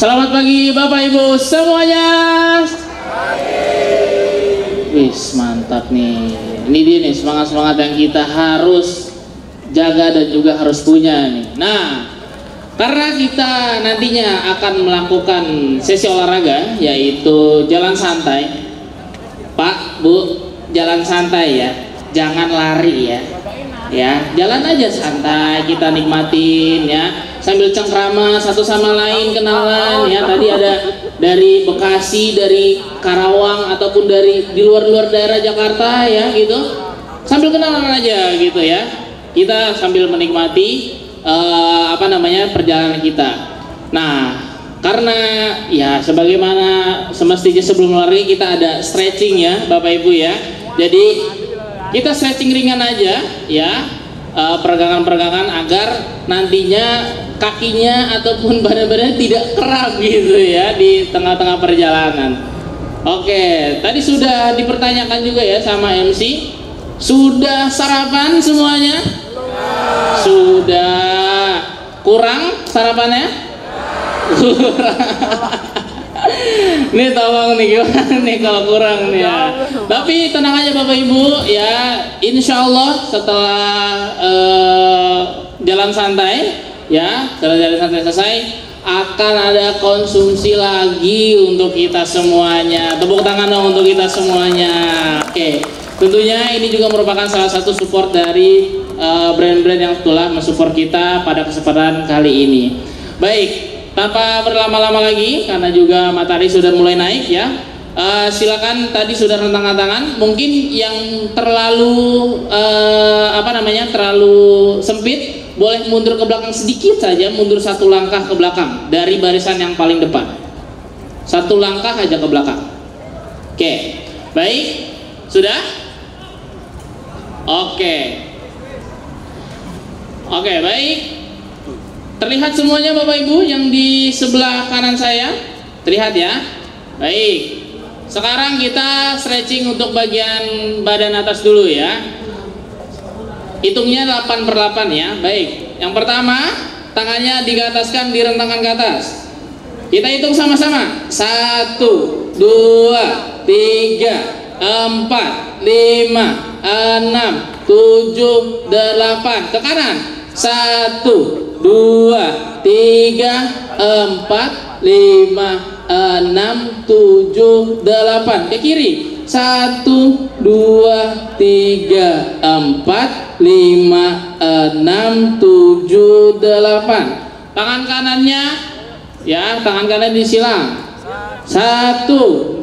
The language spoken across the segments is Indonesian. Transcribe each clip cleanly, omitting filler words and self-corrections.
Selamat pagi Bapak Ibu semuanya. Wis mantap nih. Ini dia nih semangat-semangat yang kita harus jaga dan juga harus punya nih. Nah, karena kita nantinya akan melakukan sesi olahraga yaitu jalan santai. Pak, Bu, jalan santai ya. Jangan lari ya. Ya, jalan aja santai, kita nikmatin ya, sambil cengkrama satu sama lain, kenalan ya. Tadi ada dari Bekasi, dari Karawang ataupun dari di luar-luar daerah Jakarta ya gitu. Sambil kenalan aja gitu ya. Kita sambil menikmati perjalanan kita. Nah, karena ya sebagaimana semestinya sebelum lari kita ada stretching ya, Bapak Ibu ya. Jadi kita stretching ringan aja ya, peregangan-peregangan agar nantinya kakinya ataupun badan-badannya tidak kram gitu ya di tengah-tengah perjalanan. Oke, tadi sudah dipertanyakan juga ya sama MC, sudah sarapan semuanya? Sudah. Kurang sarapannya? Nih tolong nih gimana nih kalau kurang nih ya. Tapi tenang aja Bapak Ibu ya, insya Allah setelah jalan santai ya, setelah jalan santai selesai akan ada konsumsi lagi untuk kita semuanya. Tepuk tangan dong untuk kita semuanya. Oke, tentunya ini juga merupakan salah satu support dari brand-brand yang telah mensupport kita pada kesempatan kali ini. Baik. Tanpa berlama-lama lagi, karena juga matahari sudah mulai naik ya, silakan tadi sudah rentang tangan. Mungkin yang terlalu terlalu sempit, boleh mundur ke belakang sedikit saja, mundur satu langkah ke belakang dari barisan yang paling depan. Satu langkah aja ke belakang. Oke, baik, sudah? Oke, baik. Terlihat semuanya Bapak Ibu yang di sebelah kanan saya? Terlihat ya? Baik. Sekarang kita stretching untuk bagian badan atas dulu ya. Hitungnya 8/8 ya. Baik. Yang pertama, tangannya digataskan, direntangkan ke atas. Kita hitung sama-sama. 1, 2, 3, 4, 5, 6, 7, 8. Ke kanan. 1, 2, 3, 4, 5, 6, 7, 8. Ke kiri. 1, 2, 3, 4, 5, 6, 7, 8. Tangan kanannya ya, tangan kanan disilang. 1,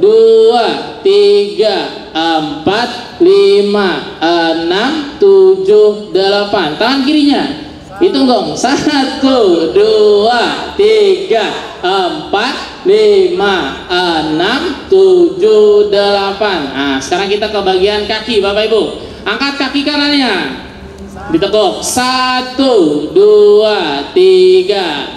2, 3, 4, 5, 6, 7, 8. Tangan kirinya hitung dong. 1, 2, 3, 4, 5, 6, 7, 8. Nah, sekarang kita ke bagian kaki Bapak Ibu. Angkat kaki kanannya, ditekuk. 1, 2, 3,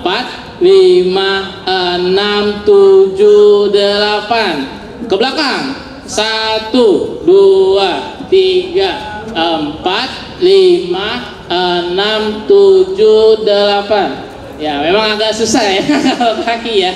4, 5, 6, 7, 8. Ke belakang. 1, 2, 3, 4, 5, 6, 7, 8. Ya memang agak susah ya kalau kaki ya.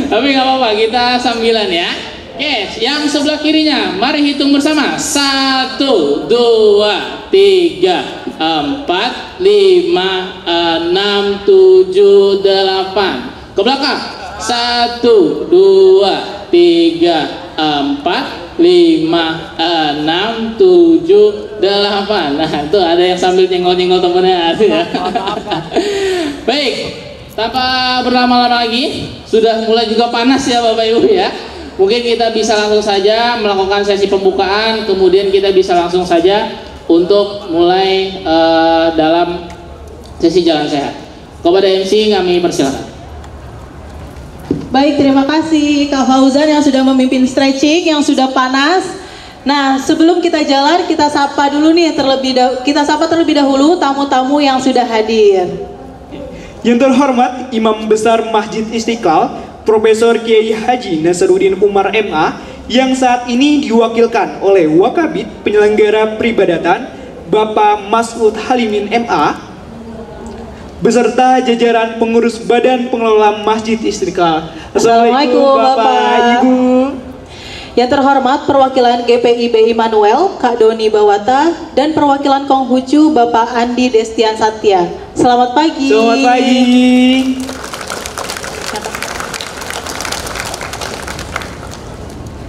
Tapi nggak apa-apa, kita sambilan ya. Oke, yang sebelah kirinya, mari hitung bersama. 1, 2, 3, 4, 5, 6, 7, 8. Ke belakang. 1, 2, 3, 4, 5, 6, 7, 8. Nah itu ada yang sambil nyenggol-nyenggol temennya ya. Baik, tanpa berlama-lama lagi, sudah mulai juga panas ya Bapak Ibu ya. Mungkin kita bisa langsung saja melakukan sesi pembukaan, kemudian kita bisa langsung saja untuk mulai dalam sesi jalan sehat. Kepada MC kami persilakan. Baik, terima kasih Kak Fauzan yang sudah memimpin stretching, yang sudah panas. Nah, sebelum kita jalan, kita sapa dulu nih terlebih dahulu tamu-tamu yang sudah hadir. Yang terhormat Imam Besar Masjid Istiqlal, Profesor Kiai Haji Nasaruddin Umar MA, yang saat ini diwakilkan oleh Wakabid Penyelenggara Peribadatan Bapak Mas'ud Halimin MA. beserta jajaran pengurus Badan Pengelola Masjid Istiqlal. Assalamualaikum, Bapak. Ibu. Yang terhormat perwakilan GPIB Immanuel, Kak Doni Bawata, dan perwakilan Konghucu Bapak Andi Destian Satya. Selamat pagi. Selamat pagi.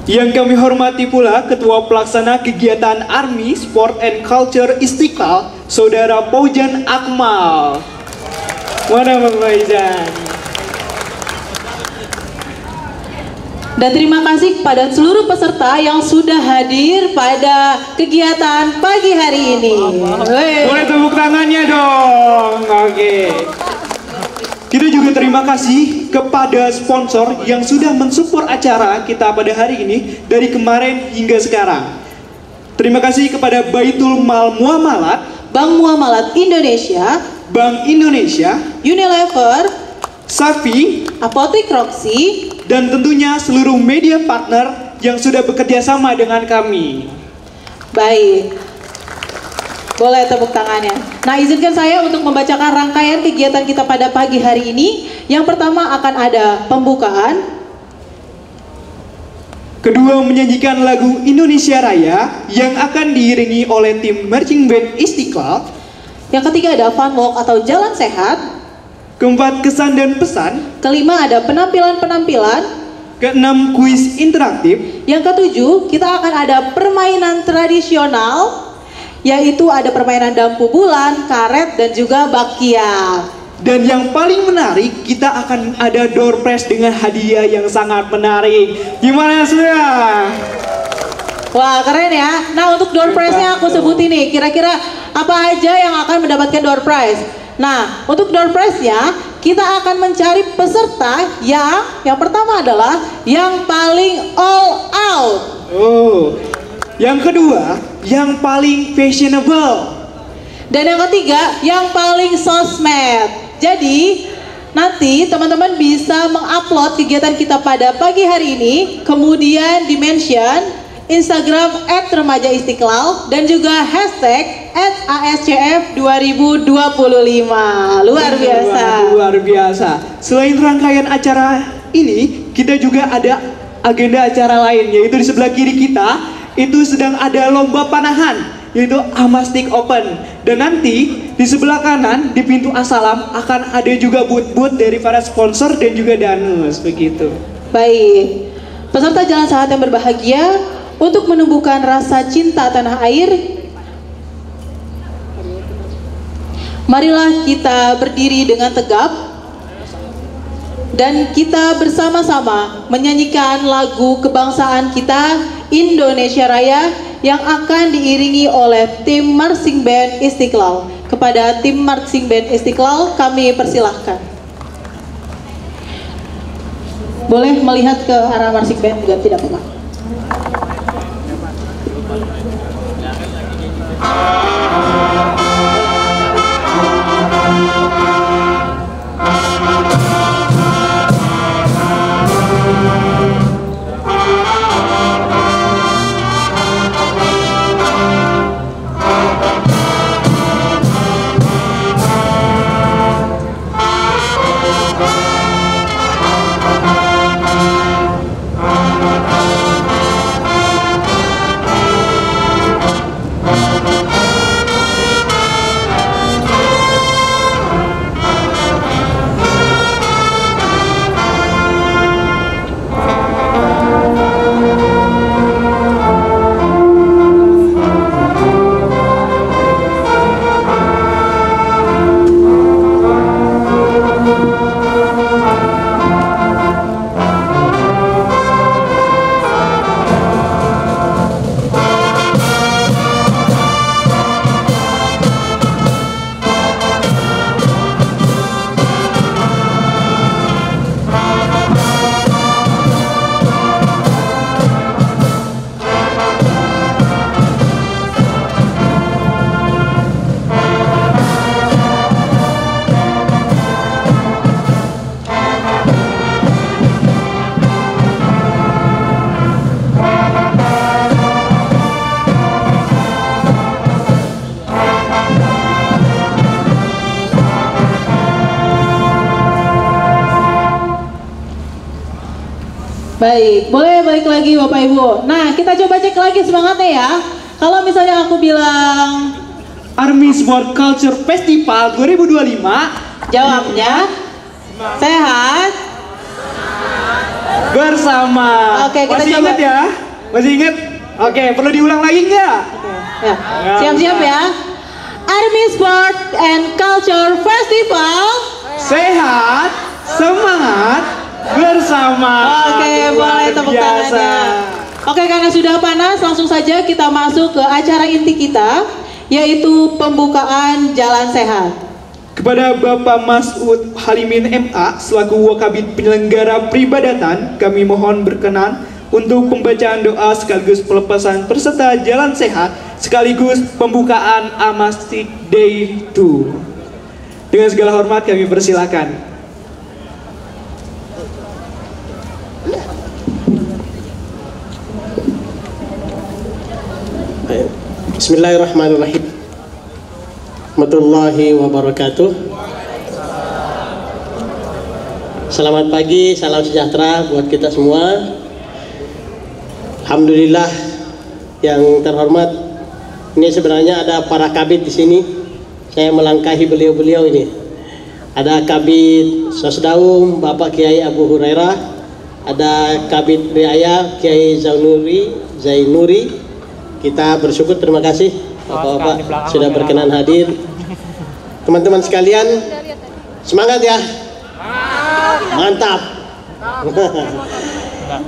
Yang kami hormati pula Ketua Pelaksana Kegiatan Army Sport and Culture Istiqlal, Saudara Paujan Akmal. Mana Bang Faizan? Dan terima kasih kepada seluruh peserta yang sudah hadir pada kegiatan pagi hari ini. Boleh tepuk tangannya dong. Oke. Kita juga terima kasih kepada sponsor yang sudah mensupport acara kita pada hari ini dari kemarin hingga sekarang. Terima kasih kepada Baitul Mal Muamalat, Bank Muamalat Indonesia, Bank Indonesia, Unilever, Safi, Apotek Roxy, dan tentunya seluruh media partner yang sudah bekerja sama dengan kami. Baik, boleh tepuk tangannya. Nah, izinkan saya untuk membacakan rangkaian kegiatan kita pada pagi hari ini. Yang pertama akan ada pembukaan. Kedua, menyanyikan lagu Indonesia Raya yang akan diiringi oleh tim marching band Istiqlal. Yang ketiga ada fun walk atau jalan sehat. Keempat, kesan dan pesan. Kelima ada penampilan-penampilan. Keenam, kuis interaktif. Yang ketujuh, kita akan ada permainan tradisional, yaitu ada permainan dampu bulan, karet, dan juga bakya. Dan yang paling menarik, kita akan ada door prize dengan hadiah yang sangat menarik. Gimana sudah? Wah, keren ya. Nah, untuk door prize-nya aku sebutin nih, kira-kira apa aja yang akan mendapatkan door prize. Nah, untuk door prize-nya, kita akan mencari peserta yang pertama adalah yang paling all out. Oh. Yang kedua, yang paling fashionable. Dan yang ketiga, yang paling sosmed. Jadi, nanti teman-teman bisa mengupload kegiatan kita pada pagi hari ini, kemudian di-mention Instagram @remajaistiqlal dan juga hashtag @ASCF2025. Luar biasa. Luar biasa. Selain rangkaian acara ini, kita juga ada agenda acara lain, yaitu di sebelah kiri kita itu sedang ada lomba panahan, yaitu Amastik Open. Dan nanti di sebelah kanan di pintu Asalam akan ada juga booth-booth dari para sponsor dan juga danus begitu. Baik, peserta jalan sehat yang berbahagia, untuk menumbuhkan rasa cinta tanah air, marilah kita berdiri dengan tegap dan kita bersama-sama menyanyikan lagu kebangsaan kita, Indonesia Raya, yang akan diiringi oleh tim marching band Istiqlal. Kepada tim marching band Istiqlal kami persilahkan. Boleh melihat ke arah marching band juga, tidak apa-apa. Baik, boleh balik lagi Bapak Ibu. Nah, kita coba cek lagi semangatnya ya. Kalau misalnya aku bilang Army Sport Culture Festival 2025, jawabnya sehat bersama. Oke, kita Masih coba. ingat ya? Masih ingat? Oke, perlu diulang lagi nggak? Ya, siap-siap ya. Army Sport and Culture Festival. Sehat, semangat, bersama. Oke, boleh tepuk tangannya. Oke, karena sudah panas, langsung saja kita masuk ke acara inti kita, yaitu pembukaan Jalan Sehat. Kepada Bapak Mas'ud Halimin MA selaku Wakabid penyelenggara peribadatan, kami mohon berkenan untuk pembacaan doa sekaligus pelepasan peserta Jalan Sehat sekaligus pembukaan Amastik Day 2. Dengan segala hormat kami persilakan. Bismillahirrahmanirrahim. Warahmatullahi wabarakatuh. Selamat pagi, salam sejahtera buat kita semua. Alhamdulillah yang terhormat. Ini sebenarnya ada para kabid di sini. Saya melangkahi beliau-beliau ini. Ada Kabid Sosdaum Bapak Kiai Abu Hurairah, ada Kabid Riaya Kiai Zainuri. Kita bersyukur, terima kasih Bapak-bapak sudah berkenan hadir. Teman-teman sekalian, semangat ya. Mantap.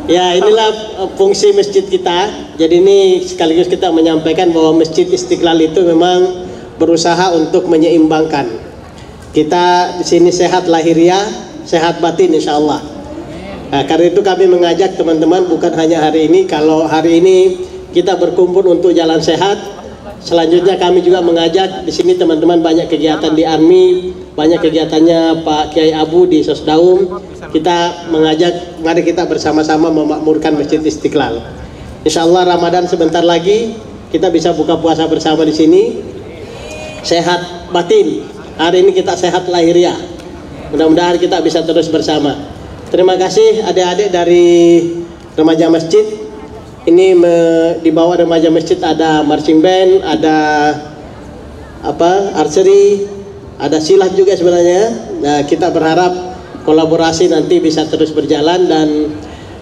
Ya, inilah fungsi masjid kita. Jadi ini sekaligus kita menyampaikan bahwa Masjid Istiqlal itu memang berusaha untuk menyeimbangkan. Kita di sini sehat lahiriah, sehat batin insya Allah. Nah, karena itu kami mengajak teman-teman bukan hanya hari ini. Kalau hari ini kita berkumpul untuk jalan sehat, selanjutnya kami juga mengajak di sini teman-teman banyak kegiatan di Army, banyak kegiatannya Pak Kiai Abu di Sosdaum. Kita mengajak mari kita bersama-sama memakmurkan Masjid Istiqlal. Insya Allah Ramadan sebentar lagi kita bisa buka puasa bersama di sini. Sehat batin. Hari ini kita sehat lahiriah. Mudah-mudahan kita bisa terus bersama. Terima kasih adik-adik dari remaja masjid. Ini di bawah remaja masjid ada marching band, ada archery, ada silat juga sebenarnya. Nah, kita berharap kolaborasi nanti bisa terus berjalan, dan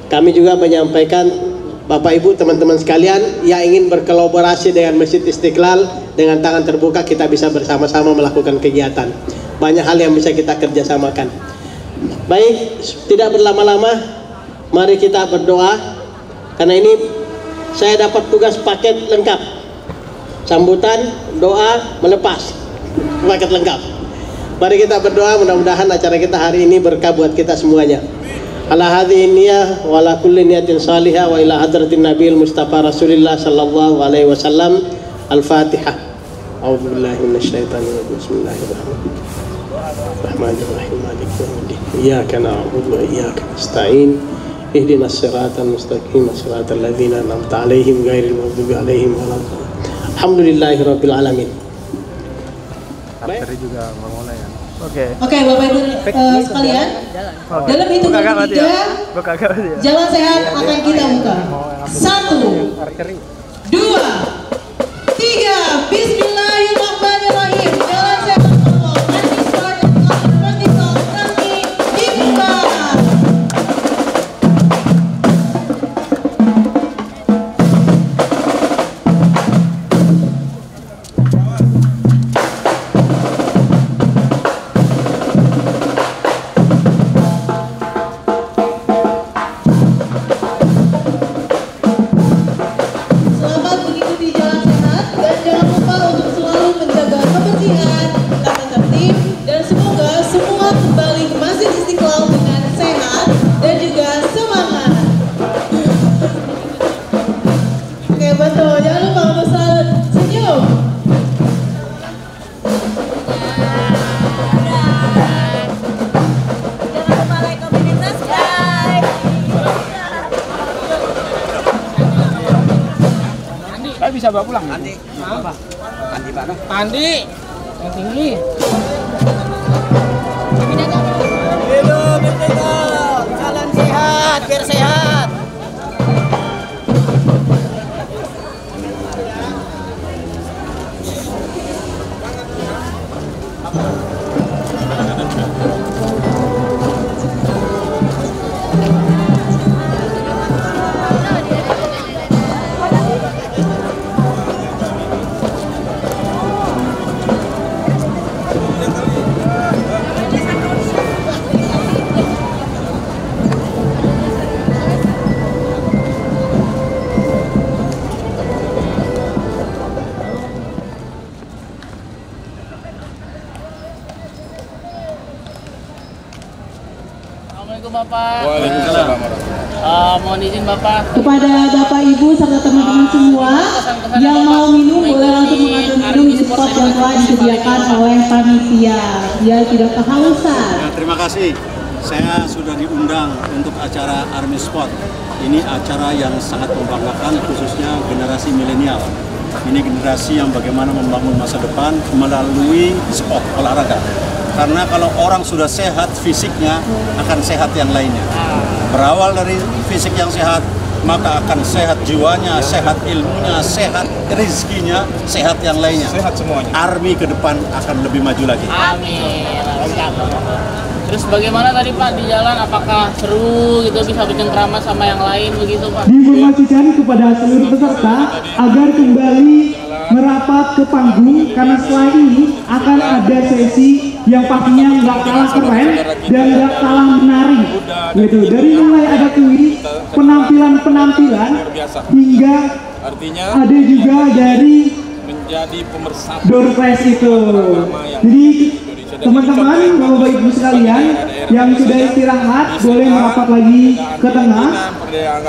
kami juga menyampaikan Bapak Ibu teman-teman sekalian yang ingin berkolaborasi dengan Masjid Istiqlal, dengan tangan terbuka kita bisa bersama-sama melakukan kegiatan. Banyak hal yang bisa kita kerjasamakan. Baik, tidak berlama-lama, mari kita berdoa. Karena ini saya dapat tugas paket lengkap. Sambutan, doa, melepas. Paket lengkap. Mari kita berdoa, mudah-mudahan acara kita hari ini berkah buat kita semuanya. Ala hadhihi niyyah wa ala kulli niyatin salihah wa ila hadratin nabiyil mustafa rasulillah sallallahu alaihi wasallam. Al-Fatihah. A'udzu billahi minasyaitonir rajim. Bismillahirrahmanirrahim. Rahmanirrahim. Maliki yaumiddin. Iyyaka na'budu wa iyyaka nasta'in. Ihdinas siratal mustaqim siratal ladzina an'amta 'alaihim ghairil maghdubi 'alaihim waladdallin. Alhamdulillahirabbil alamin. Tadi juga mengolah ya. Oke, Bapak Ibu sekalian, dalam hitungan ketiga, jalan sehat akan kita buka. 1, 2, 3. Bismillahirrahmanirrahim. Jalan sehat Allah. Army Sport and Culture Festival kami dibuka. Selamat mengikuti jalan sehat dan jangan lupa untuk selalu menjaga kebersihan, tata tertib, dan semoga semua kembali ke Masjid Istiqlal dengan sehat dan juga semangat. Oke, betul. Jangan lupa untuk selalu senyum. Jangan lupa like, comment, dan subscribe. Saya bisa bawa pulang. Andi. Apa? Andi mana? Andi. Yang tinggi. Hidup Istiqlal, jalan sehat, biar sehat. mohon izin Bapak. Kepada Bapak Ibu serta teman-teman semua yang mau minum boleh langsung mengambil minum di spot yang telah disediakan oleh panitia biar tidak kehausan. Nah, terima kasih. Saya sudah diundang untuk acara Army Sport. Ini acara yang sangat membanggakan khususnya generasi milenial. Ini generasi yang bagaimana membangun masa depan melalui sport olahraga. Karena kalau orang sudah sehat fisiknya, akan sehat yang lainnya. Berawal dari fisik yang sehat, maka akan sehat jiwanya, sehat ilmunya, sehat rezekinya, sehat yang lainnya. Sehat semuanya. Army ke depan akan lebih maju lagi. Amin. Terus bagaimana tadi Pak di jalan? Apakah seru gitu, bisa bercengkrama sama yang lain begitu Pak? Diinformasikan kepada seluruh peserta agar kembali merapat ke panggung karena setelah ini akan ada sesi yang pastinya nggak kalah keren dan nggak kalah menarik, gitu. Dari mulai ada kuis, penampilan hingga ada juga dari Menjadi pemersatu door prize itu. Jadi teman-teman, Bapak Ibu sekalian yang sudah istirahat boleh merapat lagi ke tengah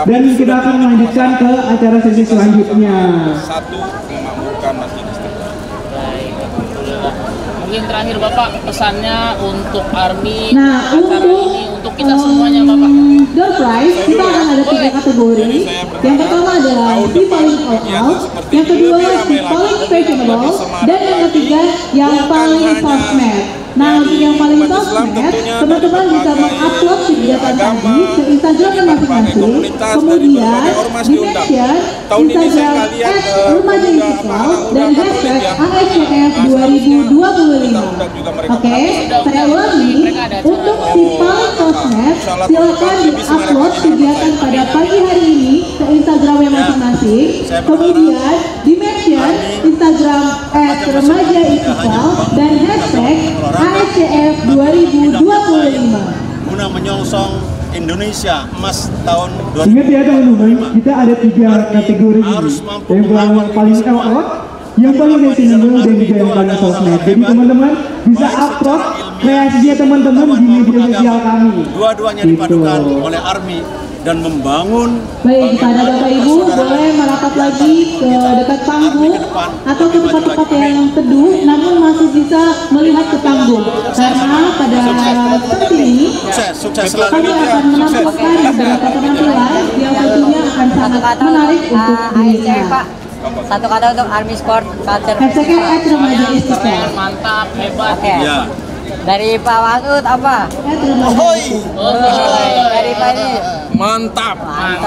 dan kita akan melanjutkan ke acara sesi selanjutnya. satu memakmurkan masjid Istiqlal. Baik, alhamdulillah. Mungkin terakhir Bapak pesannya untuk Army, Nah, acara ini untuk kita semuanya Bapak. Door prize kita akan ada 3 kategori. Yang pertama adalah si paling all out, yang kedua si paling fashionable, dan yang ketiga yang paling sosmed. Nah, untuk yang paling sosmed, teman-teman bisa mengupload kegiatan tadi ke Instagram masing-masing, kemudian di mention Instagram @remaja_istiqlal dan hashtag ASCF 2025. Oke, saya ulangi, untuk si paling sosmed, silakan di-upload kegiatan pada pagi hari ini ke Instagramnya masing-masing, kemudian di mention Instagram @remaja_istiqlal dan hashtag ASCF 2025. Guna menyongsong Indonesia Emas tahun 2025. Ingat ya teman-teman, kita ada 3 kategori ini. Yang paling all out, yang paling fashionable dan juga yang paling sosmed. Jadi teman-teman bisa upload kreasinya teman-teman di media sosial kami. Dua-duanya dipadukan oleh Army dan membangun. Baik, kepada Bapak Ibu boleh merapat lagi ke dekat panggung atau ke tempat-tempat yang teduh, namun masih bisa melihat ke panggung. Karena pada saat ini Sukses selalu. kami akan menampilkan beberapa penampilan yang tentunya akan sangat menarik untuk dilihat. Satu kata untuk Army Sport Culture Hashtagnya Festival. @remaja istiqlal. Keren, mantap, hebat. Oke. Ya. Dari Pak Wasud apa? Dari Pak ini. Mantap.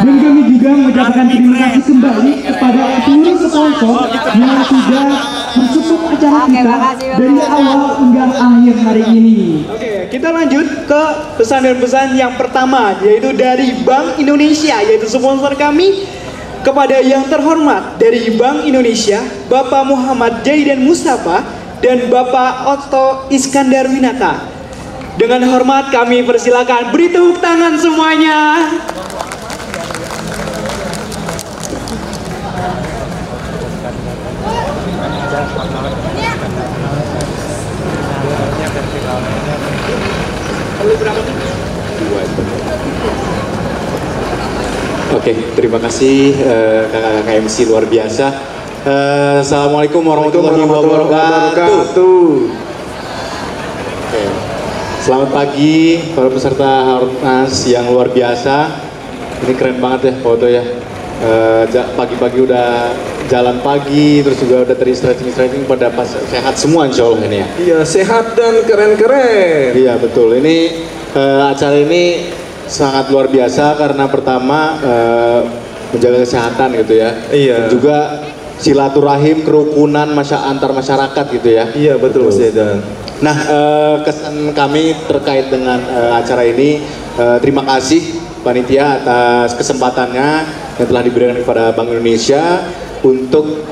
Dan kami juga mengucapkan terima kasih kembali kepada seluruh sponsor yang sudah mensupport acara Oke, kita makasih, dari Bapak. awal hingga akhir hari ini. Oke, kita lanjut ke pesan dan pesan yang pertama, yaitu dari Bank Indonesia, yaitu sponsor kami. Kepada yang terhormat dari Bank Indonesia, Bapak Muhammad Jaidan Mustafa dan Bapak Otto Iskandar Winata. Dengan hormat kami persilakan beri tepuk tangan semuanya. Oke, terima kasih kakak-kakak MC luar biasa. Assalamualaikum warahmatullahi wabarakatuh. Oke. Selamat pagi para peserta Harnas yang luar biasa. Ini keren banget ya foto ya. Pagi-pagi udah jalan pagi, terus juga udah tadi stretching pada pas sehat semua insya Allah ini ya. Iya, sehat dan keren-keren. Iya betul, ini acara ini sangat luar biasa karena pertama menjaga kesehatan gitu ya. Iya. Dan juga silaturahim, kerukunan antar masyarakat gitu ya. Iya, betul Mas Dedan. Nah, kesan kami terkait dengan acara ini, terima kasih panitia atas kesempatannya yang telah diberikan kepada Bank Indonesia untuk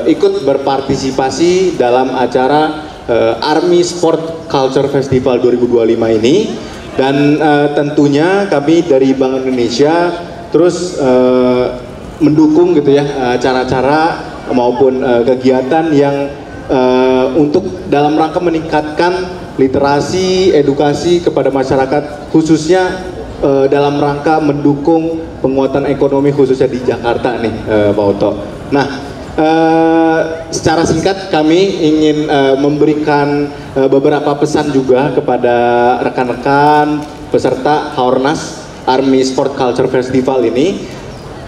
ikut berpartisipasi dalam acara Army Sport Culture Festival 2025 ini. Dan tentunya kami dari Bank Indonesia terus mendukung gitu ya acara-acara maupun kegiatan yang untuk dalam rangka meningkatkan literasi, edukasi kepada masyarakat khususnya dalam rangka mendukung penguatan ekonomi khususnya di Jakarta nih, Pak Oto. Nah, secara singkat kami ingin memberikan beberapa pesan juga kepada rekan-rekan peserta Haornas Army Sport Culture Festival ini.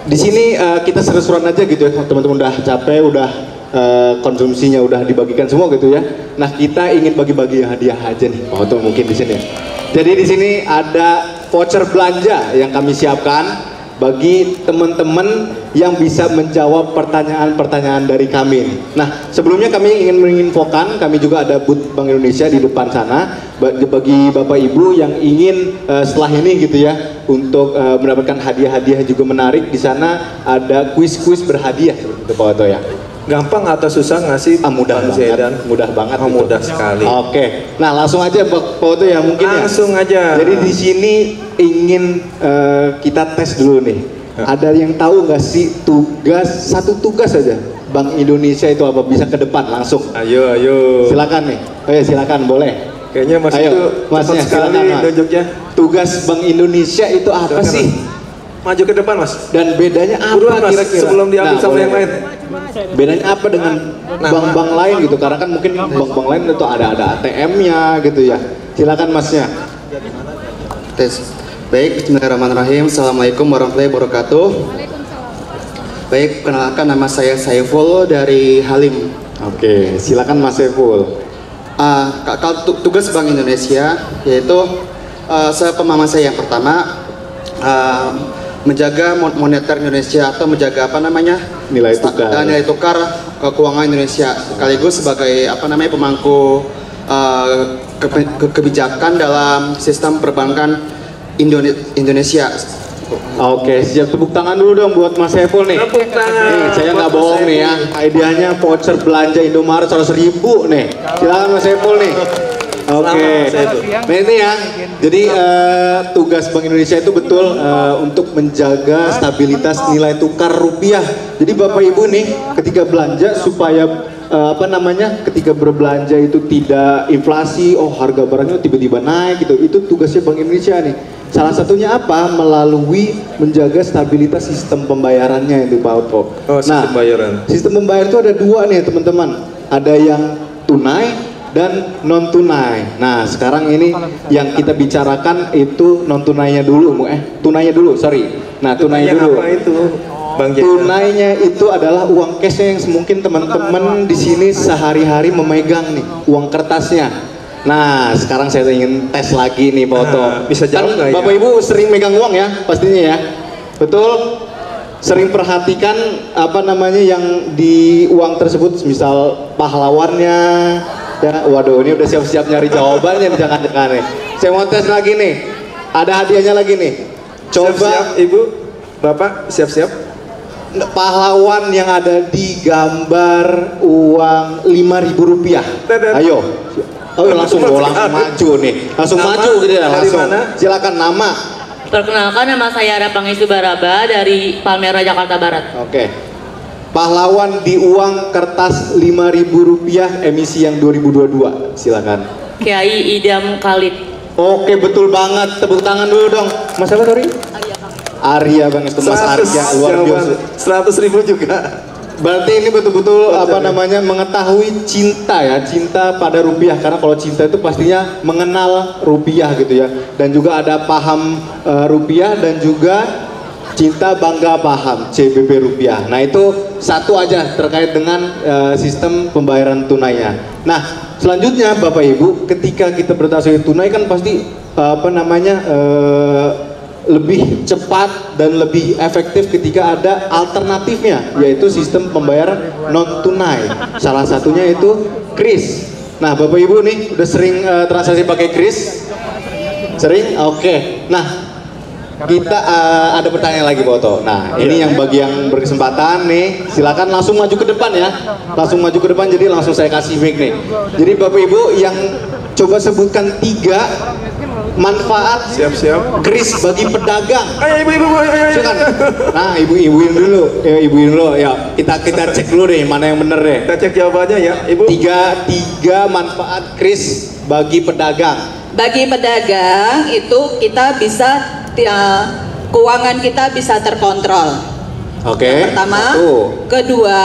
Di sini kita seru-seruan aja gitu ya, teman-teman udah capek, udah konsumsinya udah dibagikan semua gitu ya. Nah, kita ingin bagi-bagi hadiah aja nih, Pak Oto mungkin di sini. Jadi di sini ada voucher belanja yang kami siapkan bagi teman-teman yang bisa menjawab pertanyaan-pertanyaan dari kami. Nah, sebelumnya kami ingin menginfokan, kami juga ada booth Bank Indonesia di depan sana bagi Bapak Ibu yang ingin setelah ini gitu ya untuk mendapatkan hadiah-hadiah juga menarik. Di sana ada kuis-kuis berhadiah seperti itu, Pak Oto ya. Gampang atau susah ngasih? Mudah banget, mudah banget. Oh, mudah sekali. Oke, nah langsung aja Pak Oto ya mungkin langsung aja. Jadi di sini ingin kita tes dulu nih. Ada yang tahu nggak sih satu tugas aja Bank Indonesia itu apa? Bisa ke depan langsung. Ayo. Silakan nih. Oh ya silakan boleh. Kayaknya Mas itu Masnya sekali tunjuknya. Tugas Bank Indonesia itu apa sih? Maju ke depan Mas. Dan bedanya apa kira-kira? Sebelum diambil sama yang lain. Bedanya apa dengan bank-bank lain gitu? Karena kan mungkin bank-bank lain itu ada ATM-nya gitu ya. Silakan Masnya. Tes. Baik, bismillahirrahmanirrahim. Assalamualaikum warahmatullahi wabarakatuh. Baik, perkenalkan nama saya Saiful dari Halim. Oke, silakan Mas Saiful. Kalau tugas Bank Indonesia yaitu sepemahaman saya yang pertama menjaga moneter Indonesia atau menjaga nilai tukar keuangan Indonesia sekaligus sebagai pemangku kebijakan dalam sistem perbankan Indonesia. Oke, siap, tepuk tangan dulu dong buat Mas Saiful nih. Tepuk tangan. Nih, saya nggak bohong nih ya. Hadiahnya voucher belanja Indomaret 100.000 nih. Silakan Mas Saiful nih. Oke, nah ini ya. Jadi tugas Bank Indonesia itu betul untuk menjaga stabilitas nilai tukar rupiah. Jadi Bapak Ibu nih, ketika belanja supaya ketika berbelanja itu tidak inflasi, harga barangnya tiba-tiba naik gitu. Itu tugasnya Bank Indonesia nih. Salah satunya apa? Melalui menjaga stabilitas sistem pembayarannya itu Pak Oto. Sistem pembayaran itu ada dua nih teman-teman. Ada yang tunai dan non tunai. Nah sekarang ini yang kita bicarakan itu non tunainya dulu, tunainya dulu, sorry. Nah tunainya dulu. Apa itu? Tunainya itu adalah uang cashnya yang mungkin teman-teman di sini sehari-hari memegang nih, uang kertasnya. Nah sekarang saya ingin tes lagi nih Pak Oto. Bisa jawab nggak ya? Bapak Ibu sering megang uang ya pastinya ya, betul? Sering perhatikan yang di uang tersebut, misal pahlawannya. Ya, waduh ini udah siap-siap nyari jawabannya jangan-jangan nih. Saya mau tes lagi nih. Ada hadiahnya lagi nih. Coba siap-siap, Ibu, Bapak siap-siap. Pahlawan yang ada di gambar uang Rp5.000. Ayo. Langsung maju nih. Langsung nama, maju gitu ya, langsung. Silakan nama. Perkenalkan, nama saya Ara Pangestu Baraba dari Palmera, Jakarta Barat. Oke. Pahlawan di uang kertas Rp5.000 emisi yang 2022. Silakan. Kiai Idam Khalid. Oke, betul banget. Tepuk tangan dulu dong. Mas apa tadi? Arya Bang, itu Mas Arya, luar biasa. 100.000 juga. Berarti ini betul-betul mengetahui cinta ya, cinta pada rupiah. Karena kalau cinta itu pastinya mengenal rupiah gitu ya. Dan juga ada paham rupiah dan juga cinta bangga paham CBP rupiah. Nah itu satu aja terkait dengan sistem pembayaran tunainya. Nah selanjutnya Bapak Ibu, ketika kita bertransaksi tunai kan pasti lebih cepat dan lebih efektif ketika ada alternatifnya, yaitu sistem pembayaran non tunai. Salah satunya itu KRIS. Nah Bapak Ibu nih udah sering transaksi pakai KRIS? Sering? Oke. Nah kita ada pertanyaan lagi Pak Oto. Nah ini yang bagi yang berkesempatan nih, silakan langsung maju ke depan ya. Langsung maju ke depan, jadi langsung saya kasih mic nih. Jadi Bapak Ibu yang coba sebutkan 3 manfaat KRIS bagi pedagang. Ayo ibu-ibu, silakan. Nah ibu-ibuin dulu, ibuin dulu ya. Kita cek dulu deh mana yang bener deh. Kita cek jawabannya ya, Ibu. Tiga manfaat KRIS bagi pedagang. Bagi pedagang itu kita bisa keuangan kita bisa terkontrol. Oke. Yang pertama, kedua,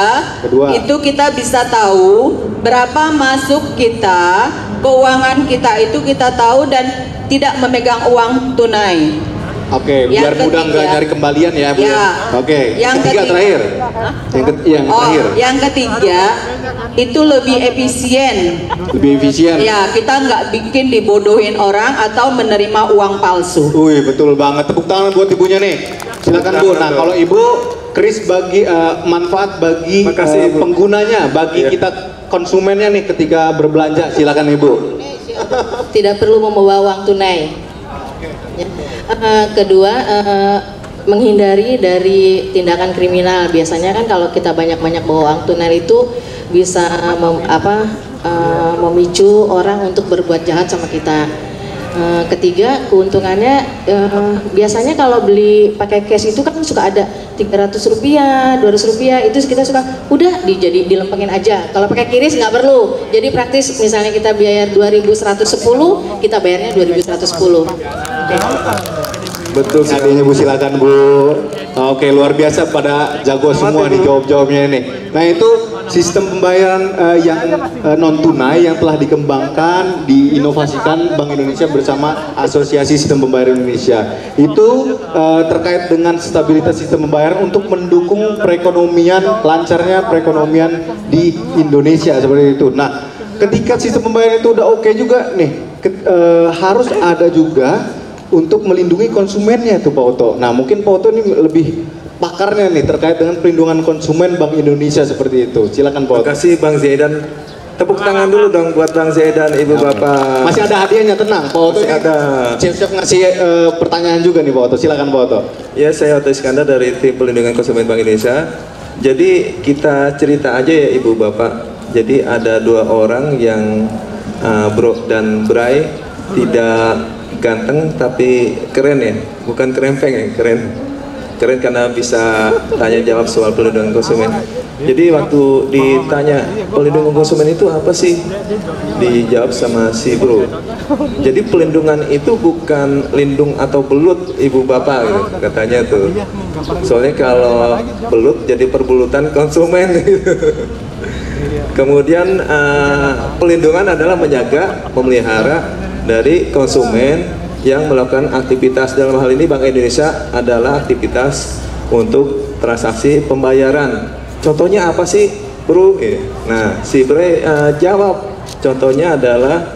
itu kita bisa tahu berapa masuk kita, keuangan kita itu kita tahu dan tidak memegang uang tunai. Oke, biar mudah nggak nyari kembalian ya, Bu. Oke. Yang ketiga terakhir. Yang ketiga itu lebih efisien. Lebih efisien. Ya, kita nggak bikin dibodohin orang atau menerima uang palsu. Wih, betul banget. Tepuk tangan buat ibunya nih. Silakan Bu. Nah, kalau Ibu, Kris bagi manfaat bagi penggunanya, bagi kita konsumennya nih ketika berbelanja, silakan Ibu. Tidak perlu membawa uang tunai. Kedua, menghindari dari tindakan kriminal. Biasanya kan kalau kita banyak-banyak bawa uang tunai itu bisa memicu orang untuk berbuat jahat sama kita. Ketiga, keuntungannya biasanya kalau beli pakai cash itu kan suka ada 300 rupiah, 200 rupiah, itu kita suka udah dilempengin aja. Kalau pakai kiris nggak perlu, jadi praktis. Misalnya kita bayar 2110, kita bayarnya 2110. Betul sekali Bu, silakan Bu. Oke, luar biasa, pada jago semua nih jawab-jawabnya nih. Nah, itu sistem pembayaran yang non tunai yang telah dikembangkan, diinovasikan Bank Indonesia bersama Asosiasi Sistem Pembayaran Indonesia. Itu terkait dengan stabilitas sistem pembayaran untuk mendukung perekonomian, lancarnya perekonomian di Indonesia seperti itu. Nah, ketika sistem pembayaran itu udah oke juga nih, harus ada juga untuk melindungi konsumennya tuh Pak Oto. Nah, mungkin Pak Oto ini lebih pakarnya nih terkait dengan perlindungan konsumen Bank Indonesia seperti itu. Silakan Pak Oto. Terima kasih Bang Zaidan. Tepuk tangan dulu dong buat Bang Zaidan, Ibu Bapak. Masih ada hadiahnya, tenang Pak Oto. Masih ada. Siap-siap ngasih pertanyaan juga nih Pak Oto. Silakan Pak Oto. Ya, saya Oto Iskandar dari Tim Pelindungan Konsumen Bank Indonesia. Jadi kita cerita aja ya Ibu Bapak. Jadi ada dua orang yang Bro dan Bray, tidak ganteng tapi keren ya, bukan kerempeng ya, keren karena bisa tanya jawab soal perlindungan konsumen. Jadi waktu ditanya perlindungan konsumen itu apa sih, dijawab sama si Bro, jadi pelindungan itu bukan lindung atau belut Ibu Bapak gitu, katanya tuh. Soalnya kalau belut jadi perbulutan konsumen gitu. Kemudian pelindungan adalah menjaga, memelihara dari konsumen yang melakukan aktivitas, dalam hal ini Bank Indonesia adalah aktivitas untuk transaksi pembayaran. Contohnya apa sih Bro? Nah, si Bre jawab, contohnya adalah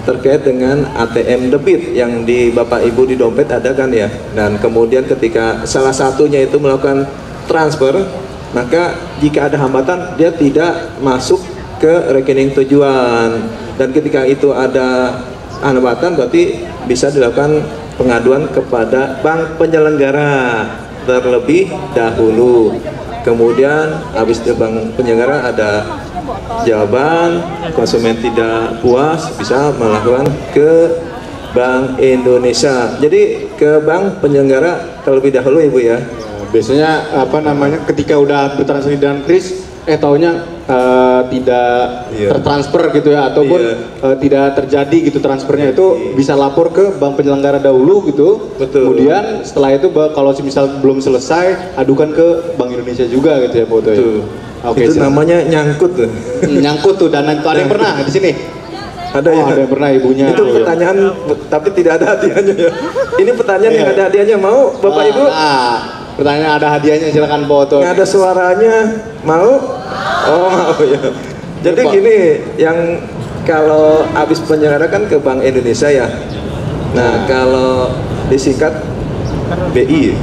terkait dengan ATM debit yang di Bapak Ibu di dompet ada kan ya. Dan kemudian ketika salah satunya itu melakukan transfer, maka jika ada hambatan dia tidak masuk ke rekening tujuan, dan ketika itu ada hambatan berarti bisa dilakukan pengaduan kepada bank penyelenggara terlebih dahulu. Kemudian habis itu bank penyelenggara ada jawaban, konsumen tidak puas bisa melakukan ke Bank Indonesia. Jadi ke bank penyelenggara terlebih dahulu Ibu ya. Biasanya ketika udah bertransaksi dengan Kris, taunya tidak tertransfer gitu ya, ataupun tidak terjadi gitu transfernya, itu bisa lapor ke bank penyelenggara dahulu gitu. Betul. Kemudian setelah itu kalau misal belum selesai, adukan ke Bank Indonesia juga gitu ya Pak Oto. Oke, itu namanya nyangkut tuh. Nyangkut tuh, dan ada yang pernah di sini. Ada ya? Ada yang pernah ibunya. Itu pertanyaan tapi tidak ada hadiahnya ya. Ini pertanyaan yang ada hadiahnya, mau Bapak Ibu? Pertanyaan ada hadiahnya, silakan Pak Oto. Nggak ada suaranya, mau? Oh mau ya. Jadi gini, yang kalau habis penyelenggara kan ke Bank Indonesia ya. Nah kalau disingkat BI,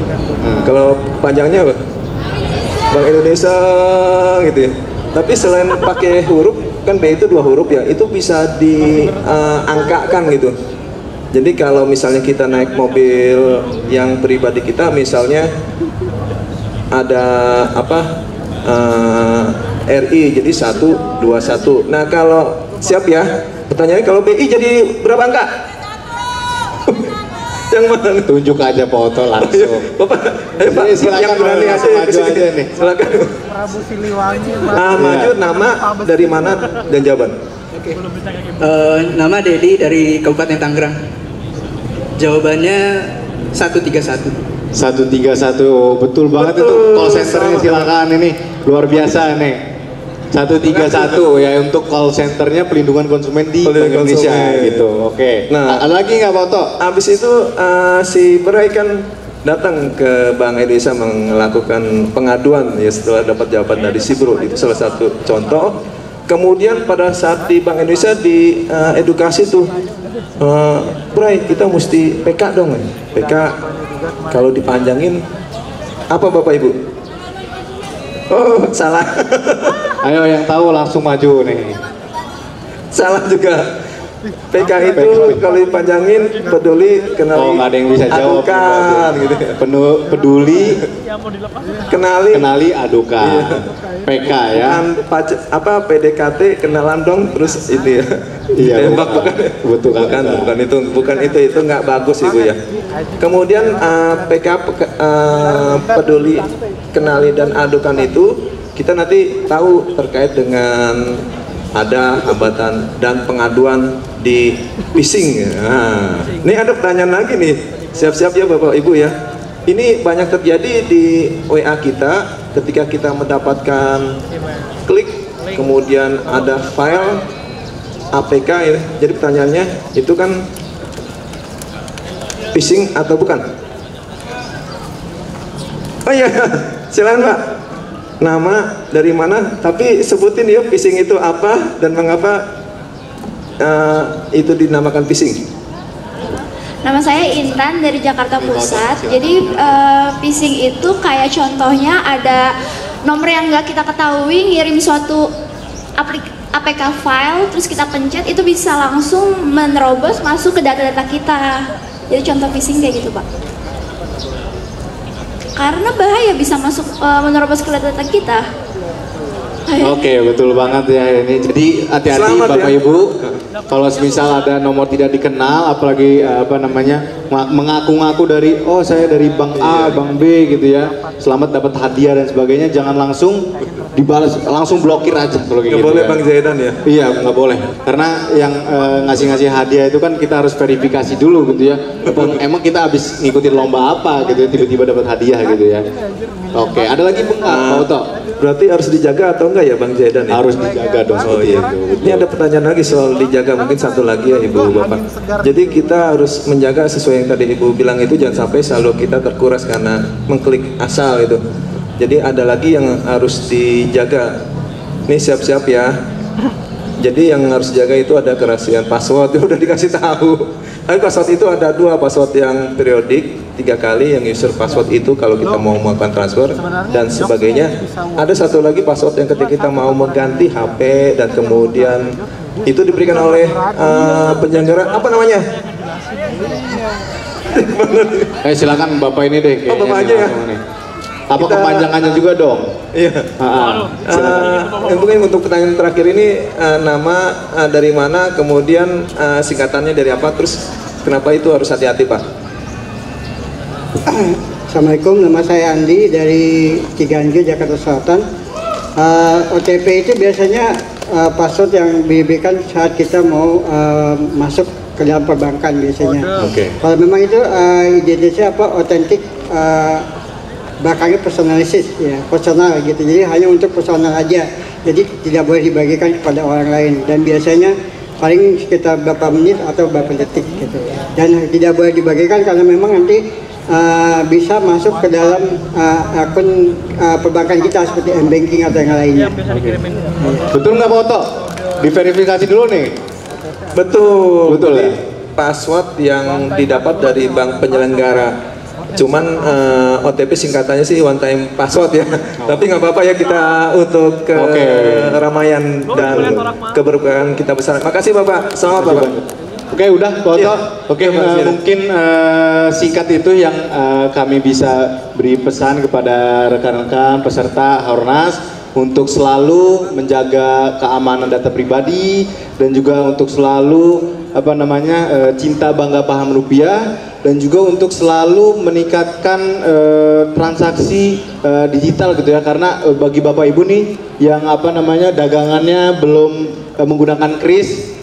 kalau panjangnya apa? Bank Indonesia gitu ya. Tapi selain pakai huruf, kan BI itu 2 huruf ya, itu bisa diangkakan gitu. Jadi kalau misalnya kita naik mobil yang pribadi kita, misalnya ada RI jadi 121. Nah kalau siap ya, pertanyaannya kalau BI jadi berapa angka? Yang mana? Tunjuk aja Pak Oto langsung. Bapak, yang berani aja nih. Silakan. Prabu Siliwangi. Maju, nama, dari mana, dan jawaban. Nama Dedi dari Kabupaten Tangerang. Jawabannya 131. 131, betul banget itu call centernya, silakan ini luar biasa nih. 131 ya untuk call centernya pelindungan konsumen di Bank Indonesia gitu. Oke. Nah, ada lagi nggak Pak Oto? Habis itu si Bray kan datang ke Bank Indonesia melakukan pengaduan ya setelah dapat jawaban dari si Bro, itu salah satu contoh. Kemudian pada saat di Bank Indonesia di edukasi tuh, Bray kita mesti PK dong, PK kalau dipanjangin apa Bapak Ibu? Oh salah. Ayo yang tahu langsung maju nih. Salah juga. PK itu kalau dipanjangin peduli kenali. Oh nggak ada yang bisa jawab. Adukan gitu. Peduli kenali adukan. Iya. PK ya. Apa PDKT kenalan dong terus itu ya. Iya. Bukan itu nggak bagus Ibu ya. Kemudian PK peduli kenali dan adukan itu kita nanti tahu terkait dengan ada hambatan dan pengaduan di phishing. Nah, ini ada pertanyaan lagi nih. Siap-siap ya Bapak Ibu ya. Ini banyak terjadi di WA kita ketika kita mendapatkan klik, kemudian ada file APK ya. Jadi pertanyaannya itu kan phishing atau bukan? Oh iya, silakan Pak. Nama dari mana? Tapi sebutin ya phishing itu apa dan mengapa itu dinamakan phishing. Nama saya Intan dari Jakarta Pusat. Jadi phishing itu kayak contohnya ada nomor yang nggak kita ketahui ngirim suatu APK file, terus kita pencet itu bisa langsung menerobos masuk ke data-data kita. Jadi contoh phishing kayak gitu Pak. Karena bahaya bisa masuk menerobos ke data kita. Oke, betul banget ya ini. Jadi hati-hati Bapak ya. Ibu. Kalau misal ada nomor tidak dikenal, apalagi mengaku-ngaku dari saya dari bank A, bank B gitu ya. Selamat dapat hadiah dan sebagainya, jangan langsung dibalas, langsung blokir aja kalau kayak gitu. Nggak boleh ya. Bang Zaidan ya? Iya, nggak boleh. Karena yang ngasih-ngasih hadiah itu kan kita harus verifikasi dulu gitu ya. Emang kita habis ngikutin lomba apa gitu ya, tiba-tiba dapat hadiah gitu ya. Oke, ada lagi Pak Oto? Berarti harus dijaga atau enggak ya Bang Zaidan ya? Harus dijaga dong. Oh iya. Ini ada pertanyaan lagi soal dijaga, mungkin satu lagi ya Ibu Bapak. Jadi kita harus menjaga sesuai yang tadi Ibu bilang itu, jangan sampai selalu kita terkuras karena mengklik asal itu. Jadi ada lagi yang harus dijaga. Ini siap-siap ya. Jadi yang harus dijaga itu ada kerahasiaan password, udah dikasih tahu. Tapi password itu ada dua, password yang periodik 3 kali, yang user password itu kalau kita mau melakukan transfer dan sebagainya. Ada satu lagi password yang ketika kita mau mengganti HP dan kemudian itu diberikan oleh penyelenggara, apa namanya? Silakan Bapak ini deh. Oh Bapak aja ya. Apa kepanjangannya juga dong? Iya. Mungkin untuk pertanyaan terakhir ini nama dari mana, kemudian singkatannya dari apa, terus kenapa itu harus hati-hati Pak? Assalamualaikum, nama saya Andi dari Ciganjur, Jakarta Selatan. OTP itu biasanya password yang diberikan saat kita mau masuk ke dalam perbankan biasanya. Kalau memang itu identitasnya authentic, belakangnya personalisis ya, personal gitu, jadi hanya untuk personal aja, jadi tidak boleh dibagikan kepada orang lain, dan biasanya paling sekitar beberapa menit atau beberapa detik gitu, dan tidak boleh dibagikan karena memang nanti bisa masuk ke dalam akun perbankan kita seperti m-banking atau yang lainnya. Betul nggak Pak Oto? Diverifikasi dulu nih. Betul. Betul ya? Password yang didapat dari bank penyelenggara. Cuman OTP singkatannya sih one time password ya. Tapi nggak apa-apa ya, kita untuk keramaian dan keberkahan kita besar. Makasih Bapak. Selamat Bapak. Oke, udah Pak Oto. Oke, mungkin singkat itu yang kami bisa beri pesan kepada rekan-rekan peserta Harnas untuk selalu menjaga keamanan data pribadi dan juga untuk selalu cinta bangga paham rupiah, dan juga untuk selalu meningkatkan transaksi digital gitu ya, karena bagi Bapak Ibu nih yang dagangannya belum menggunakan kris,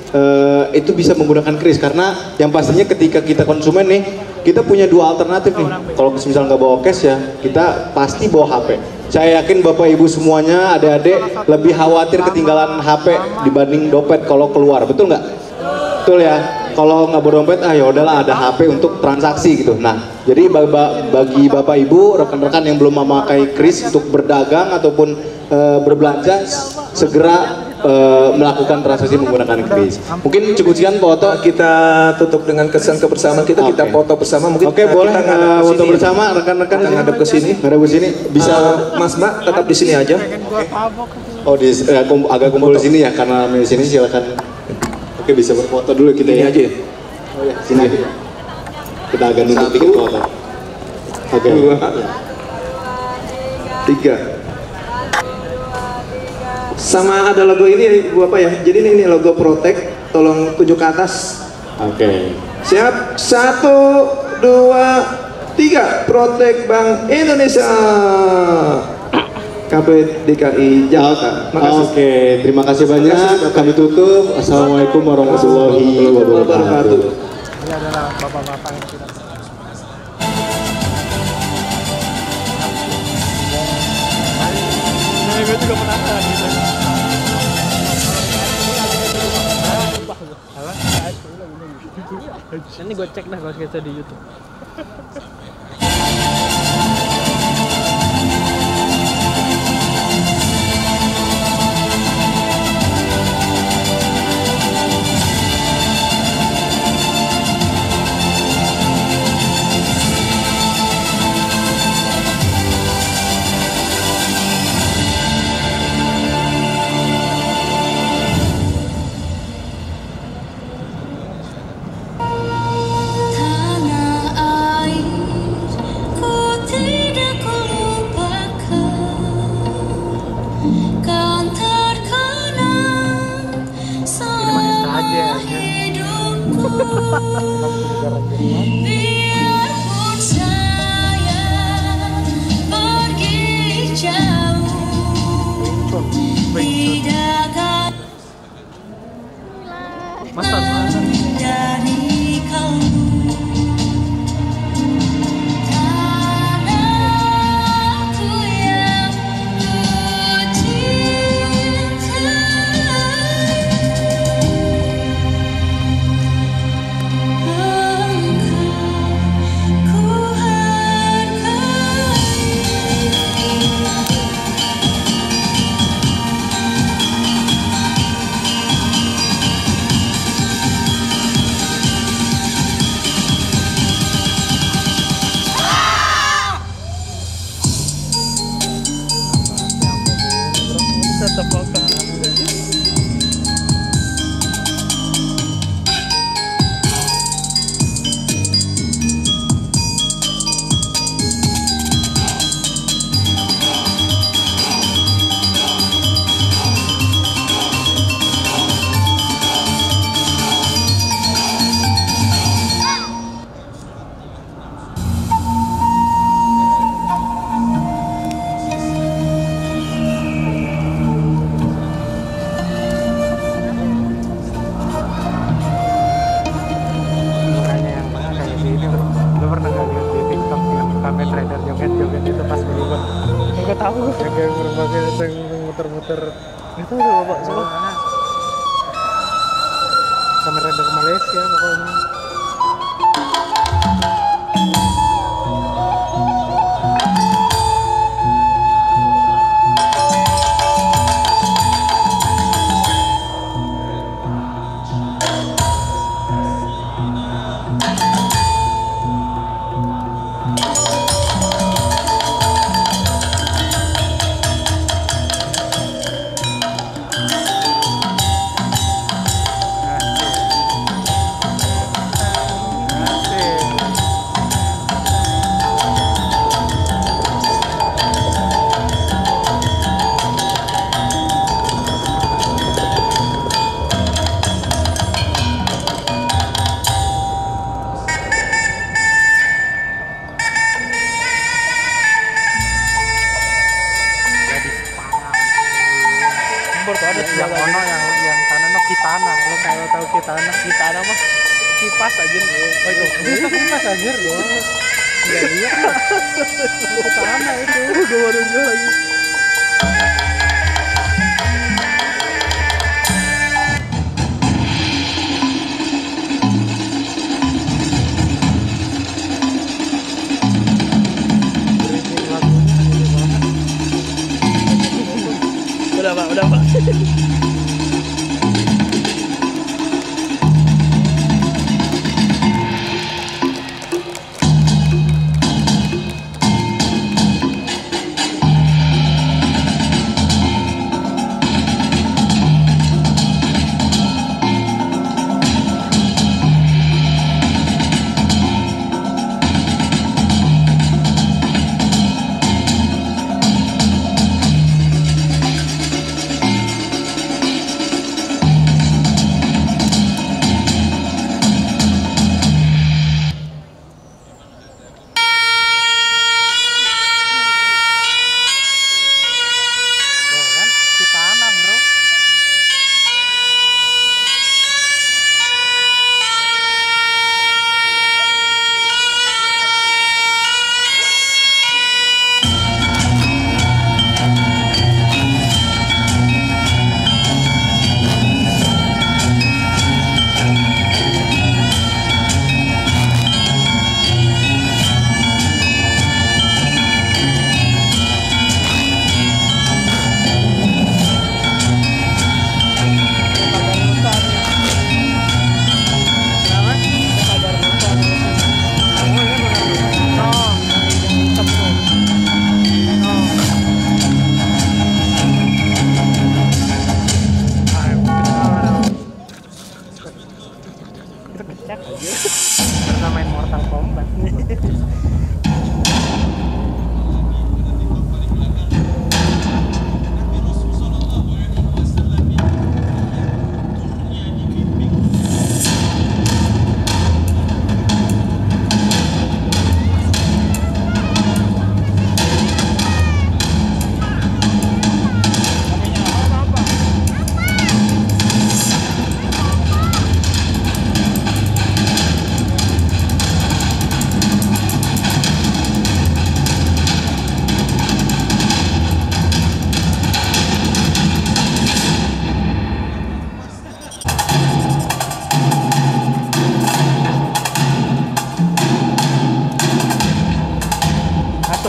itu bisa menggunakan kris, karena yang pastinya ketika kita konsumen nih, kita punya dua alternatif nih. Kalau misalnya nggak bawa cash ya, kita pasti bawa HP. Saya yakin Bapak Ibu semuanya, adik-adik lebih khawatir ketinggalan HP dibanding dompet kalau keluar, betul nggak? Betul ya. Kalau nggak bawa dompet, ya udahlah ada HP untuk transaksi gitu. Nah, jadi bagi Bapak Ibu, rekan-rekan yang belum memakai kris untuk berdagang ataupun berbelanja, segera melakukan transaksi menggunakan kris. Mungkin cukup sekian foto, kita tutup dengan kesan kebersamaan kita. Kita foto bersama mungkin. Oke, boleh foto bersama rekan-rekan ngadep ke sini. Ngadep ke sini. Bisa Mas Mbak tetap di sini aja. Oh, agak kumpul di sini ya, karena di sini silakan. Oke, bisa berfoto dulu kita ini ya. aja ya. Oh ya, sini aja. Kita agak nunggu dikit foto. Oke. 2, 3. Sama ada logo ini Bu apa ya? Jadi ini logo Protect, tolong tunjuk ke atas. Oke. Siap? 1, 2, 3. Protect Bank Indonesia. KP DKI Jakarta. Makasih. Oke, terima kasih banyak. Kami tutup. Assalamualaikum warahmatullahi wabarakatuh. Ini adalah bapak-bapak yang sudah gue juga penasaran gitu. Ini gue cek dah kalau kita di YouTube. Biarpun saya pergi jauh, tidak akan dari kamu. Tanahku yang ku cintai. Muter-muter itu bapak semua kamera dari Malaysia pokoknya. ada yang ono yang kanan no Kitana. Lo kalau tahu Kitana mah kipas aja. Oh itu kipas aja loh. Iya Kitana itu gue baru jual lagi. Udah pak. Karena main Mortal Kombat nih.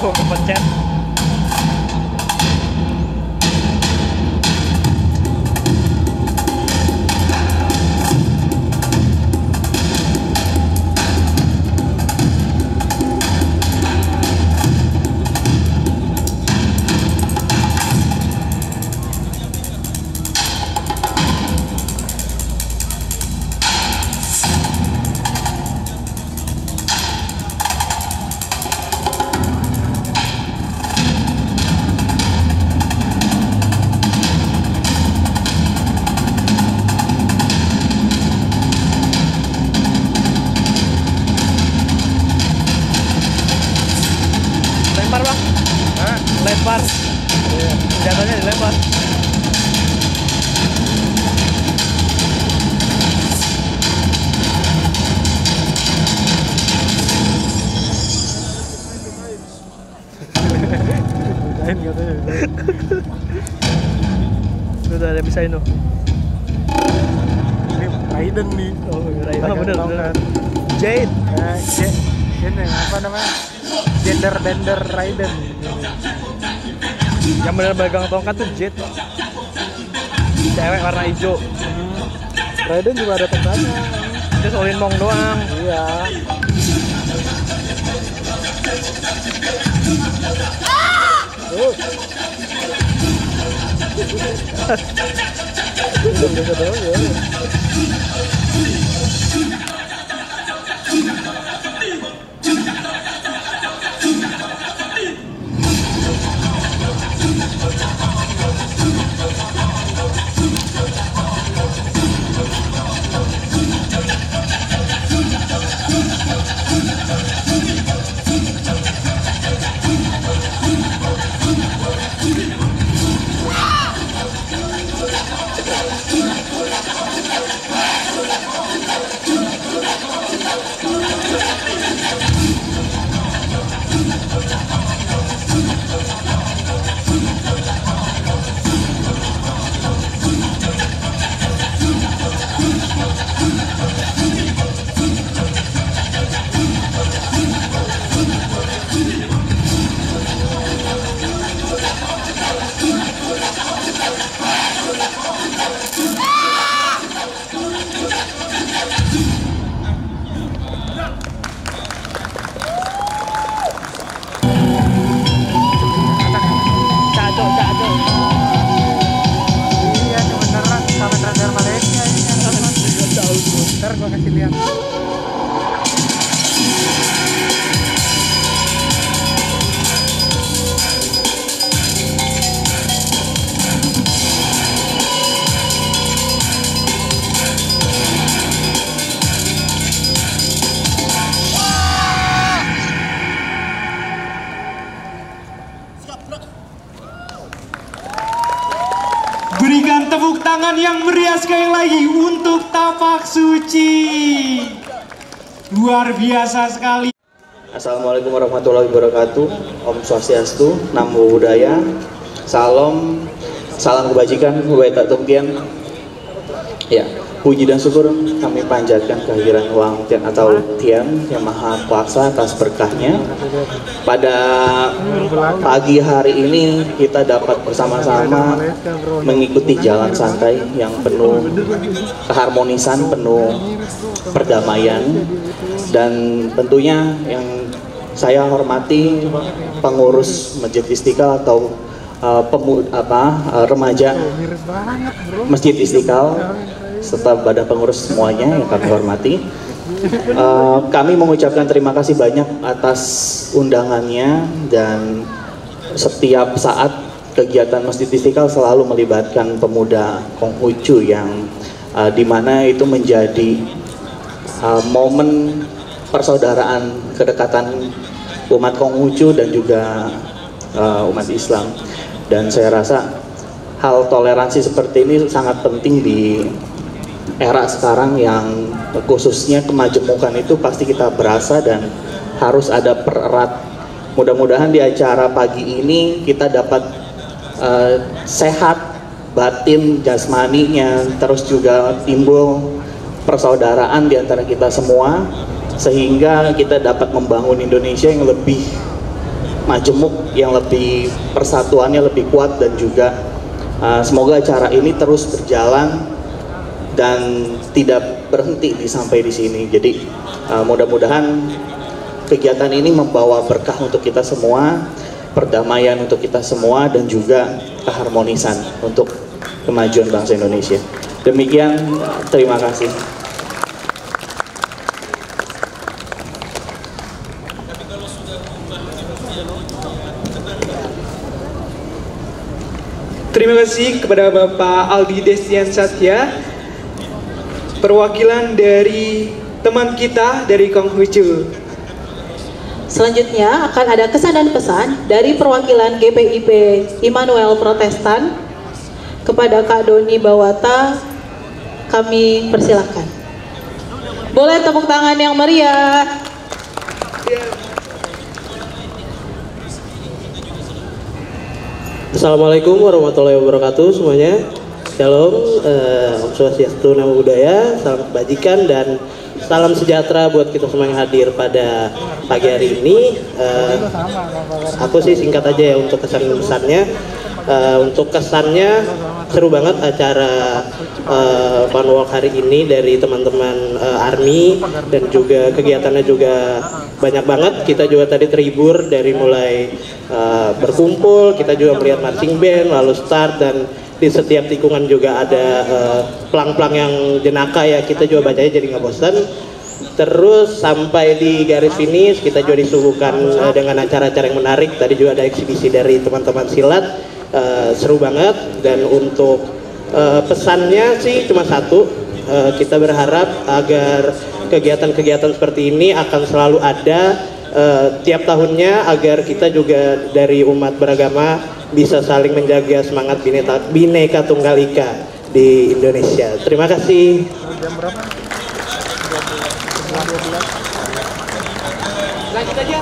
Kepencet. Lempar bang, lempar, senjatanya dilempar. Udah ada bisa ini. Ini Raiden nih. Oh Raiden. Oh, bener. Jade. Ini apa namanya? Bender Raiden. Yang bener pegang tongkat tuh Jet. Cewek warna hijau. Raiden juga ada tongkatnya. Dia solin mong doang. Iya. ntar gua kasih lihat. Berikan tepuk tangan yang meriah sekali lagi untuk Tapak Suci. Luar biasa sekali. Assalamualaikum warahmatullahi wabarakatuh. Om Swastiastu, Namo Buddhaya, Salam, salam kebajikan, Weta Tumpian. Ya, puji dan syukur kami panjatkan kehadiran Wang Tian atau Tian yang Maha Kuasa atas berkahnya. Pada pagi hari ini kita dapat bersama-sama mengikuti jalan santai yang penuh keharmonisan, penuh perdamaian, dan tentunya yang saya hormati pengurus Masjid Istiqlal atau remaja Masjid Istiqlal serta badan pengurus semuanya yang kami hormati. Kami mengucapkan terima kasih banyak atas undangannya, dan setiap saat kegiatan Masjid Istiqlal selalu melibatkan pemuda Konghucu yang dimana itu menjadi momen persaudaraan, kedekatan umat Konghucu dan juga umat Islam. Dan saya rasa hal toleransi seperti ini sangat penting di era sekarang yang khususnya kemajemukan itu pasti kita berasa dan harus ada pererat. Mudah-mudahan di acara pagi ini kita dapat sehat batin jasmaninya, terus juga timbul persaudaraan di antara kita semua, sehingga kita dapat membangun Indonesia yang lebih majemuk, yang lebih persatuannya lebih kuat, dan juga semoga acara ini terus berjalan dan tidak berhenti sampai di sini. Jadi mudah-mudahan kegiatan ini membawa berkah untuk kita semua, perdamaian untuk kita semua, dan juga keharmonisan untuk kemajuan bangsa Indonesia. Demikian, terima kasih. Terima kasih kepada Bapak Aldi Destian Satya, perwakilan dari teman kita dari Konghucu. Selanjutnya akan ada kesan dan pesan dari perwakilan GPIB Immanuel Protestan. Kepada Kak Doni Bawata kami persilahkan. Boleh tepuk tangan yang meriah. Assalamualaikum warahmatullahi wabarakatuh semuanya. Shalom, Om Swastiastu, Namo Buddhaya, salam kebajikan dan salam sejahtera buat kita semua yang hadir pada pagi hari ini. Aku sih singkat aja ya untuk kesan-kesannya. Untuk kesannya seru banget acara Fun Walk hari ini dari teman-teman ARMY, dan juga kegiatannya juga banyak banget. Kita juga tadi terhibur dari mulai berkumpul, kita juga melihat marching band, lalu start, dan di setiap tikungan juga ada pelang-pelang yang jenaka ya, kita juga bacanya jadi nggak bosan. Terus sampai di garis finish kita juga disuguhkan dengan acara-acara yang menarik. Tadi juga ada eksibisi dari teman-teman silat, seru banget. Dan untuk pesannya sih cuma satu, kita berharap agar kegiatan-kegiatan seperti ini akan selalu ada tiap tahunnya, agar kita juga dari umat beragama bisa saling menjaga semangat Bhinneka Tunggal Ika di Indonesia. Terima kasih. Lanjut aja,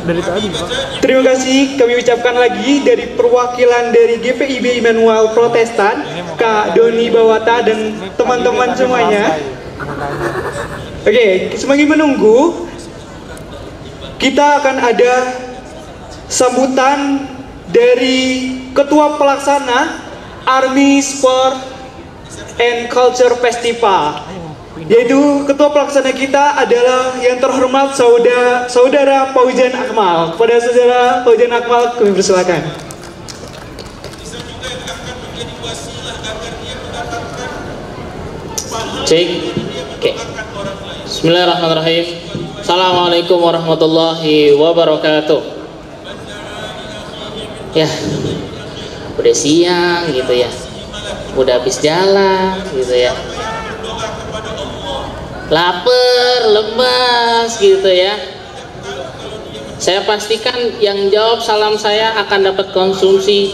Dari tadi, Pak. Terima kasih kami ucapkan lagi dari perwakilan dari GPIB Immanuel Protestan, Kak Doni Bawata dan teman-teman semuanya. Oke, semakin menunggu, kita akan ada sambutan dari Ketua Pelaksana ARMY Sport and Culture Festival, yaitu Ketua Pelaksana kita adalah yang terhormat Saudara Fauzan Akmal. Kepada Saudara Fauzan Akmal kami persilakan. Bisa juga dikatakan menjadi wasilah Cek. Oke. Bismillahirrahmanirrahim. Assalamualaikum warahmatullahi wabarakatuh. Ya, udah siang gitu ya, udah habis jalan gitu ya, lapar, lemas gitu ya. Saya pastikan yang jawab salam saya akan dapat konsumsi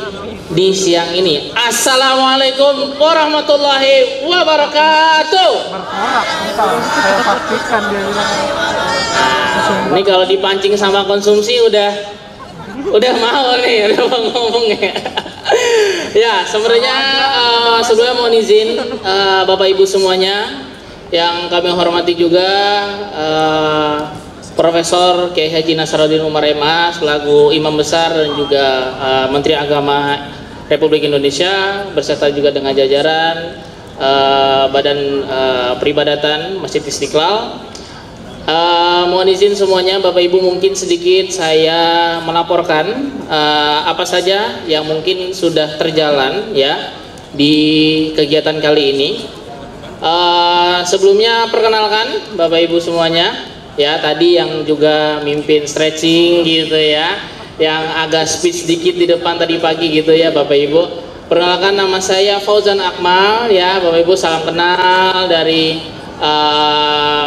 di siang ini. Assalamualaikum warahmatullahi wabarakatuh. Saya pastikan dia bilang. Nah, ini kalau dipancing sama konsumsi udah mau nih, udah mau ngomong ya. Ya, sebenarnya sebelumnya mohon izin Bapak Ibu semuanya yang kami hormati juga, Profesor Kiai Haji Nasaruddin Umar MS selaku Imam Besar dan juga Menteri Agama Republik Indonesia beserta juga dengan jajaran Badan Peribadatan Masjid Istiqlal. Mohon izin semuanya Bapak Ibu, mungkin sedikit saya melaporkan apa saja yang mungkin sudah terjalan ya di kegiatan kali ini. Sebelumnya perkenalkan Bapak Ibu semuanya ya, tadi yang juga mimpin stretching gitu ya, yang agak speech sedikit di depan tadi pagi gitu ya Bapak Ibu. Perkenalkan, nama saya Fauzan Akmal ya Bapak Ibu, salam kenal dari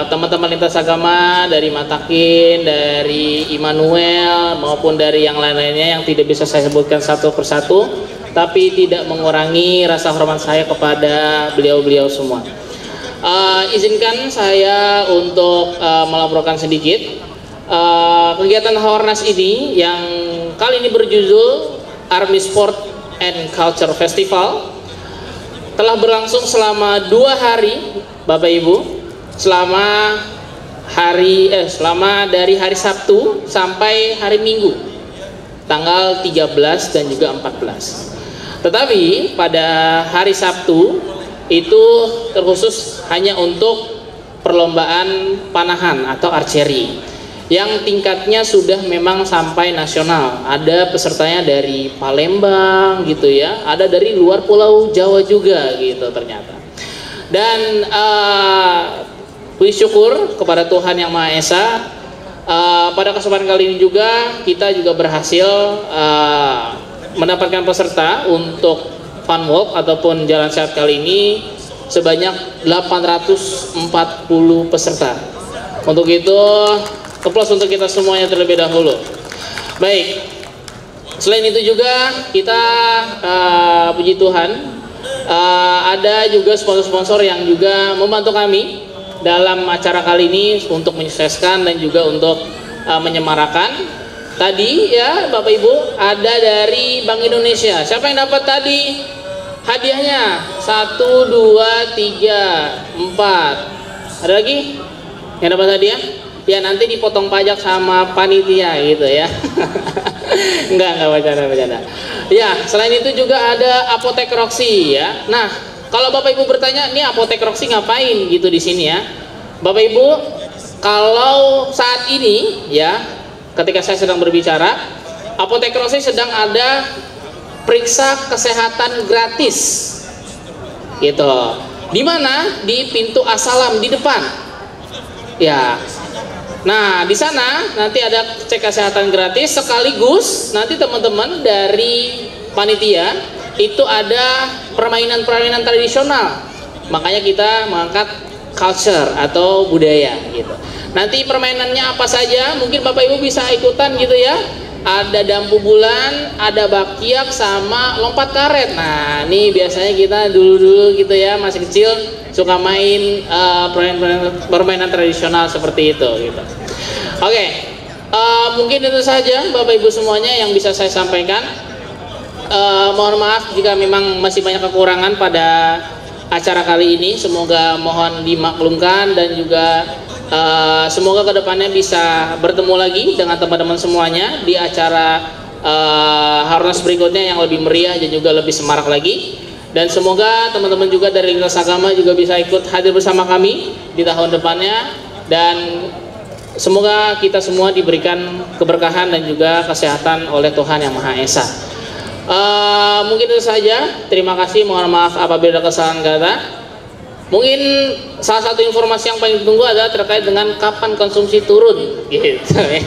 teman-teman lintas agama, dari Matakin, dari Immanuel maupun dari yang lain-lainnya yang tidak bisa saya sebutkan satu persatu, tapi tidak mengurangi rasa hormat saya kepada beliau-beliau semua. Izinkan saya untuk melaporkan sedikit kegiatan Hawarnas ini yang kali ini berjudul Army Sport and Culture Festival telah berlangsung selama 2 hari Bapak Ibu, selama dari hari Sabtu sampai hari Minggu tanggal 13 dan juga 14. Tetapi pada hari Sabtu itu terkhusus hanya untuk perlombaan panahan atau archery yang tingkatnya sudah memang sampai nasional. Ada pesertanya dari Palembang gitu ya, ada dari luar Pulau Jawa juga gitu ternyata. Dan puji syukur kepada Tuhan Yang Maha Esa, pada kesempatan kali ini juga kita juga berhasil mendapatkan peserta untuk Fun Walk ataupun jalan sehat kali ini sebanyak 840 peserta. Untuk itu aplaus untuk kita semuanya terlebih dahulu. Baik, selain itu juga kita puji Tuhan ada juga sponsor-sponsor yang juga membantu kami dalam acara kali ini untuk menyukseskan dan juga untuk menyemarakan. Tadi ya Bapak Ibu, ada dari Bank Indonesia. Siapa yang dapat tadi hadiahnya? 1, 2, 3, 4. Ada lagi yang dapat hadiah? Ya nanti dipotong pajak sama panitia gitu ya. Enggak bercanda. Ya, selain itu juga ada Apotek Roxy ya. Nah, kalau Bapak Ibu bertanya, nih Apotek Roxy ngapain gitu di sini ya? Bapak Ibu, kalau saat ini ya, ketika saya sedang berbicara, Apotek Roxy sedang ada periksa kesehatan gratis gitu. Di mana? Di pintu Asalam di depan. Ya. Nah, di sana nanti ada cek kesehatan gratis sekaligus nanti teman-teman dari panitia itu ada permainan-permainan tradisional. Makanya kita mengangkat culture atau budaya gitu. Nanti permainannya apa saja? Mungkin Bapak Ibu bisa ikutan gitu ya. Ada dampu bulan, ada bakyak sama lompat karet. Nah, ini biasanya kita dulu-dulu gitu ya, masih kecil suka main permainan tradisional seperti itu gitu. Oke, mungkin itu saja Bapak Ibu semuanya yang bisa saya sampaikan. Mohon maaf jika memang masih banyak kekurangan pada acara kali ini. Semoga mohon dimaklumkan dan juga semoga kedepannya bisa bertemu lagi dengan teman-teman semuanya di acara Hawarnas berikutnya yang lebih meriah dan juga lebih semarak lagi. Dan semoga teman-teman juga dari lintas agama juga bisa ikut hadir bersama kami di tahun depannya. Dan semoga kita semua diberikan keberkahan dan juga kesehatan oleh Tuhan Yang Maha Esa. Mungkin itu saja. Terima kasih. Mohon maaf apabila ada kesalahan kata. Mungkin salah satu informasi yang paling ditunggu adalah terkait dengan kapan konsumsi turun, gitu ya.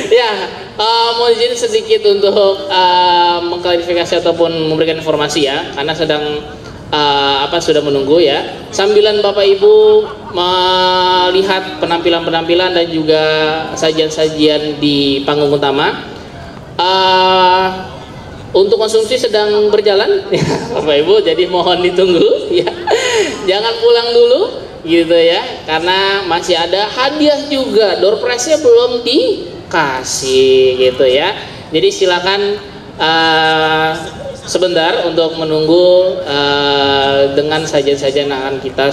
Ya, mohon izin sedikit untuk mengklarifikasi ataupun memberikan informasi ya, karena sedang sudah menunggu ya. Sambilan Bapak Ibu melihat penampilan-penampilan dan juga sajian-sajian di panggung utama, untuk konsumsi sedang berjalan ya, Bapak Ibu, jadi mohon ditunggu ya. Jangan pulang dulu gitu ya, karena masih ada hadiah juga, door prize-nya belum dikasih gitu ya. Jadi silakan sebentar untuk menunggu dengan sajian-sajian yang akan kita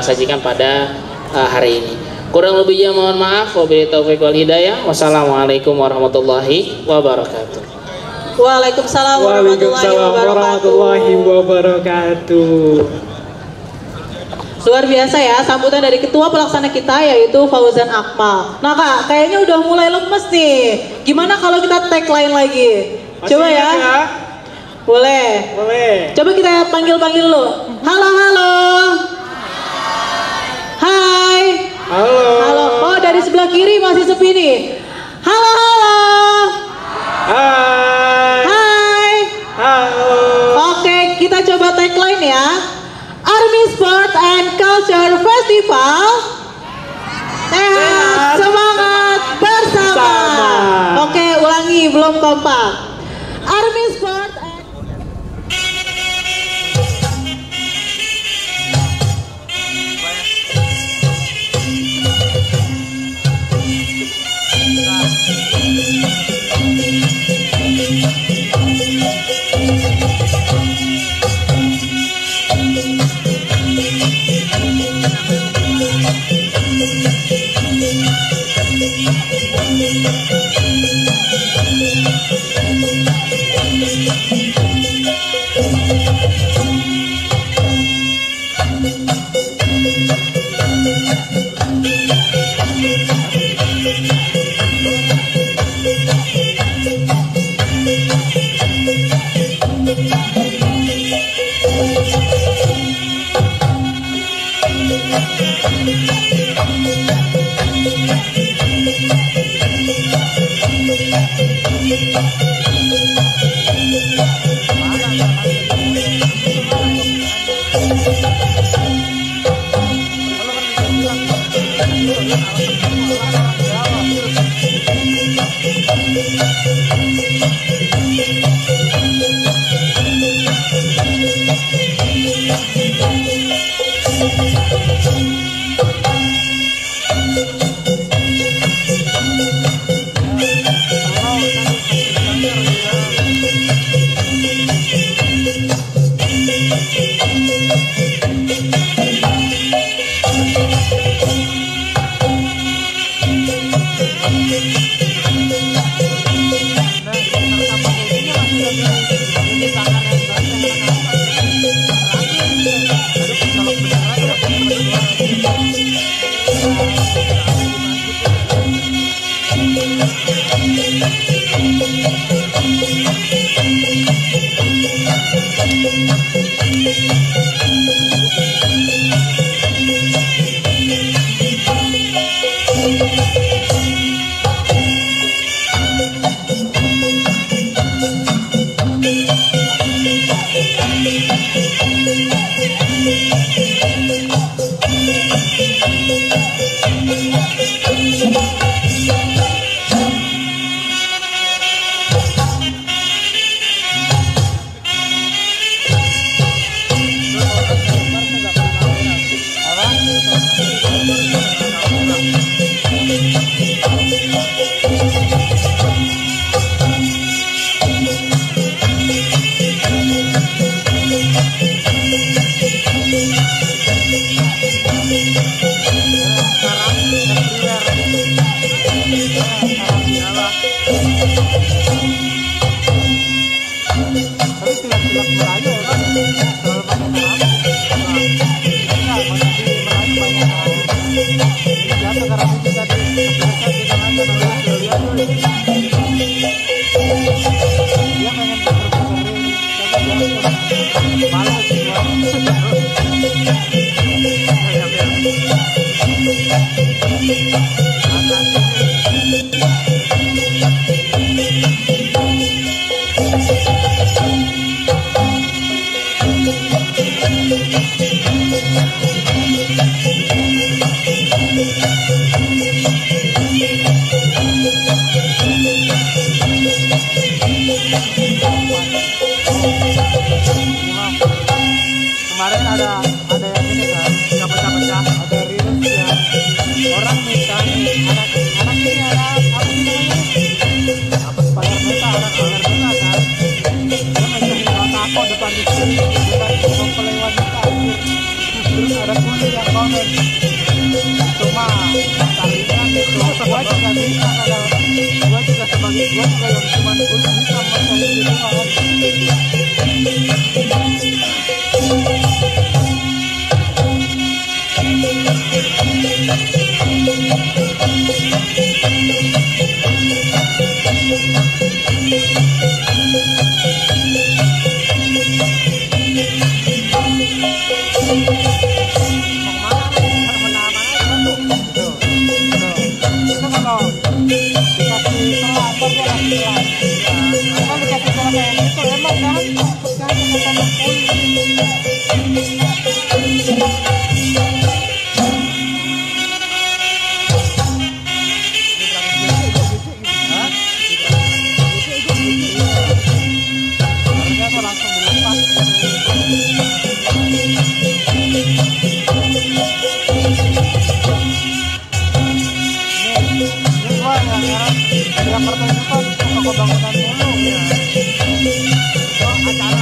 sajikan pada hari ini. Kurang lebihnya mohon maaf. Wabillahi taufiq wal hidayah. Wassalamualaikum warahmatullahi wabarakatuh. Waalaikumsalam warahmatullahi wabarakatuh. Luar biasa ya sambutan dari ketua pelaksana kita yaitu Fauzan Akmal. Nah Kak, kayaknya udah mulai lemes nih. Gimana kalau kita tagline lagi? Coba ya. Boleh. Coba kita panggil-panggil dulu. Halo. Hai. Halo. Oh, dari sebelah kiri masih sepi nih. Halo. Hai. Oke, kita coba tagline ya. Army Sport and Culture Festival. Sehat, semangat, bersama. Oke, ulangi, belum kompak. Army Sport and motor dia nggak pelan. Emang dikasih cara kayak gitu emang kan kata yang pertunjukan toko bangunan dulu ya. Oh, acara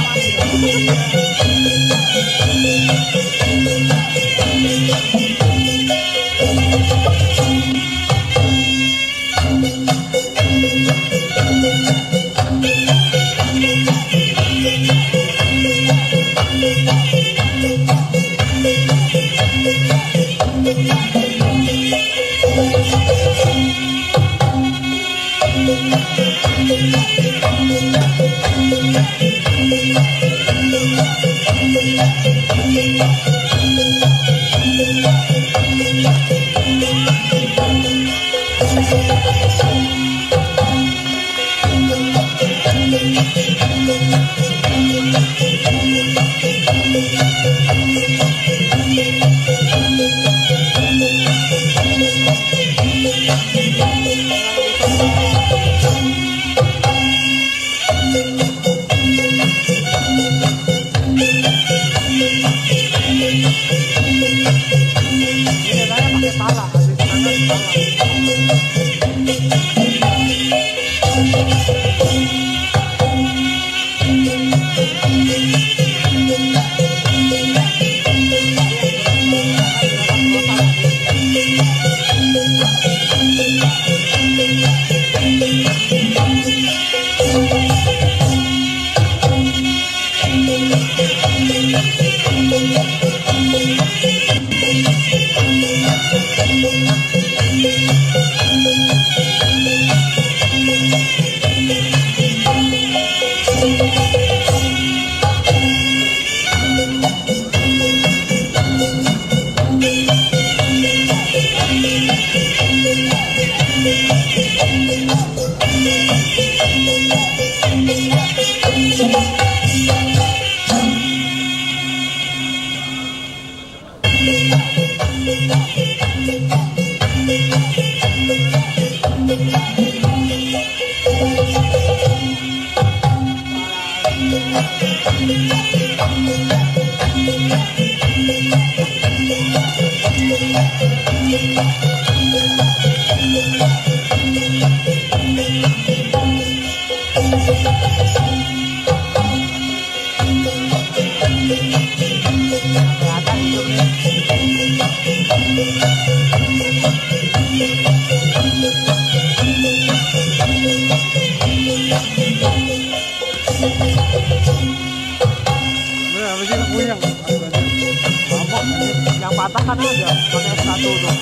yang patah kan ada pakai es batu tuh.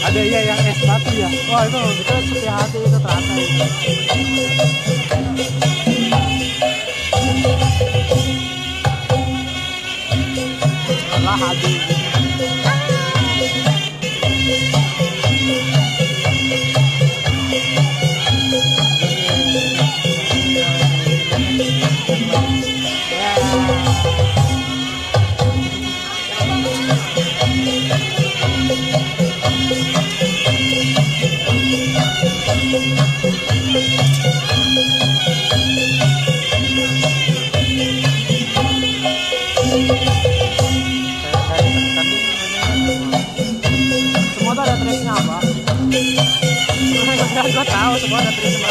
Ada ya yang es batu ya. Wah itu kita sepi hati itu terasa itu. Lah hati. Semua tuh ada triknya apa? Gue tahu semua ada triknya.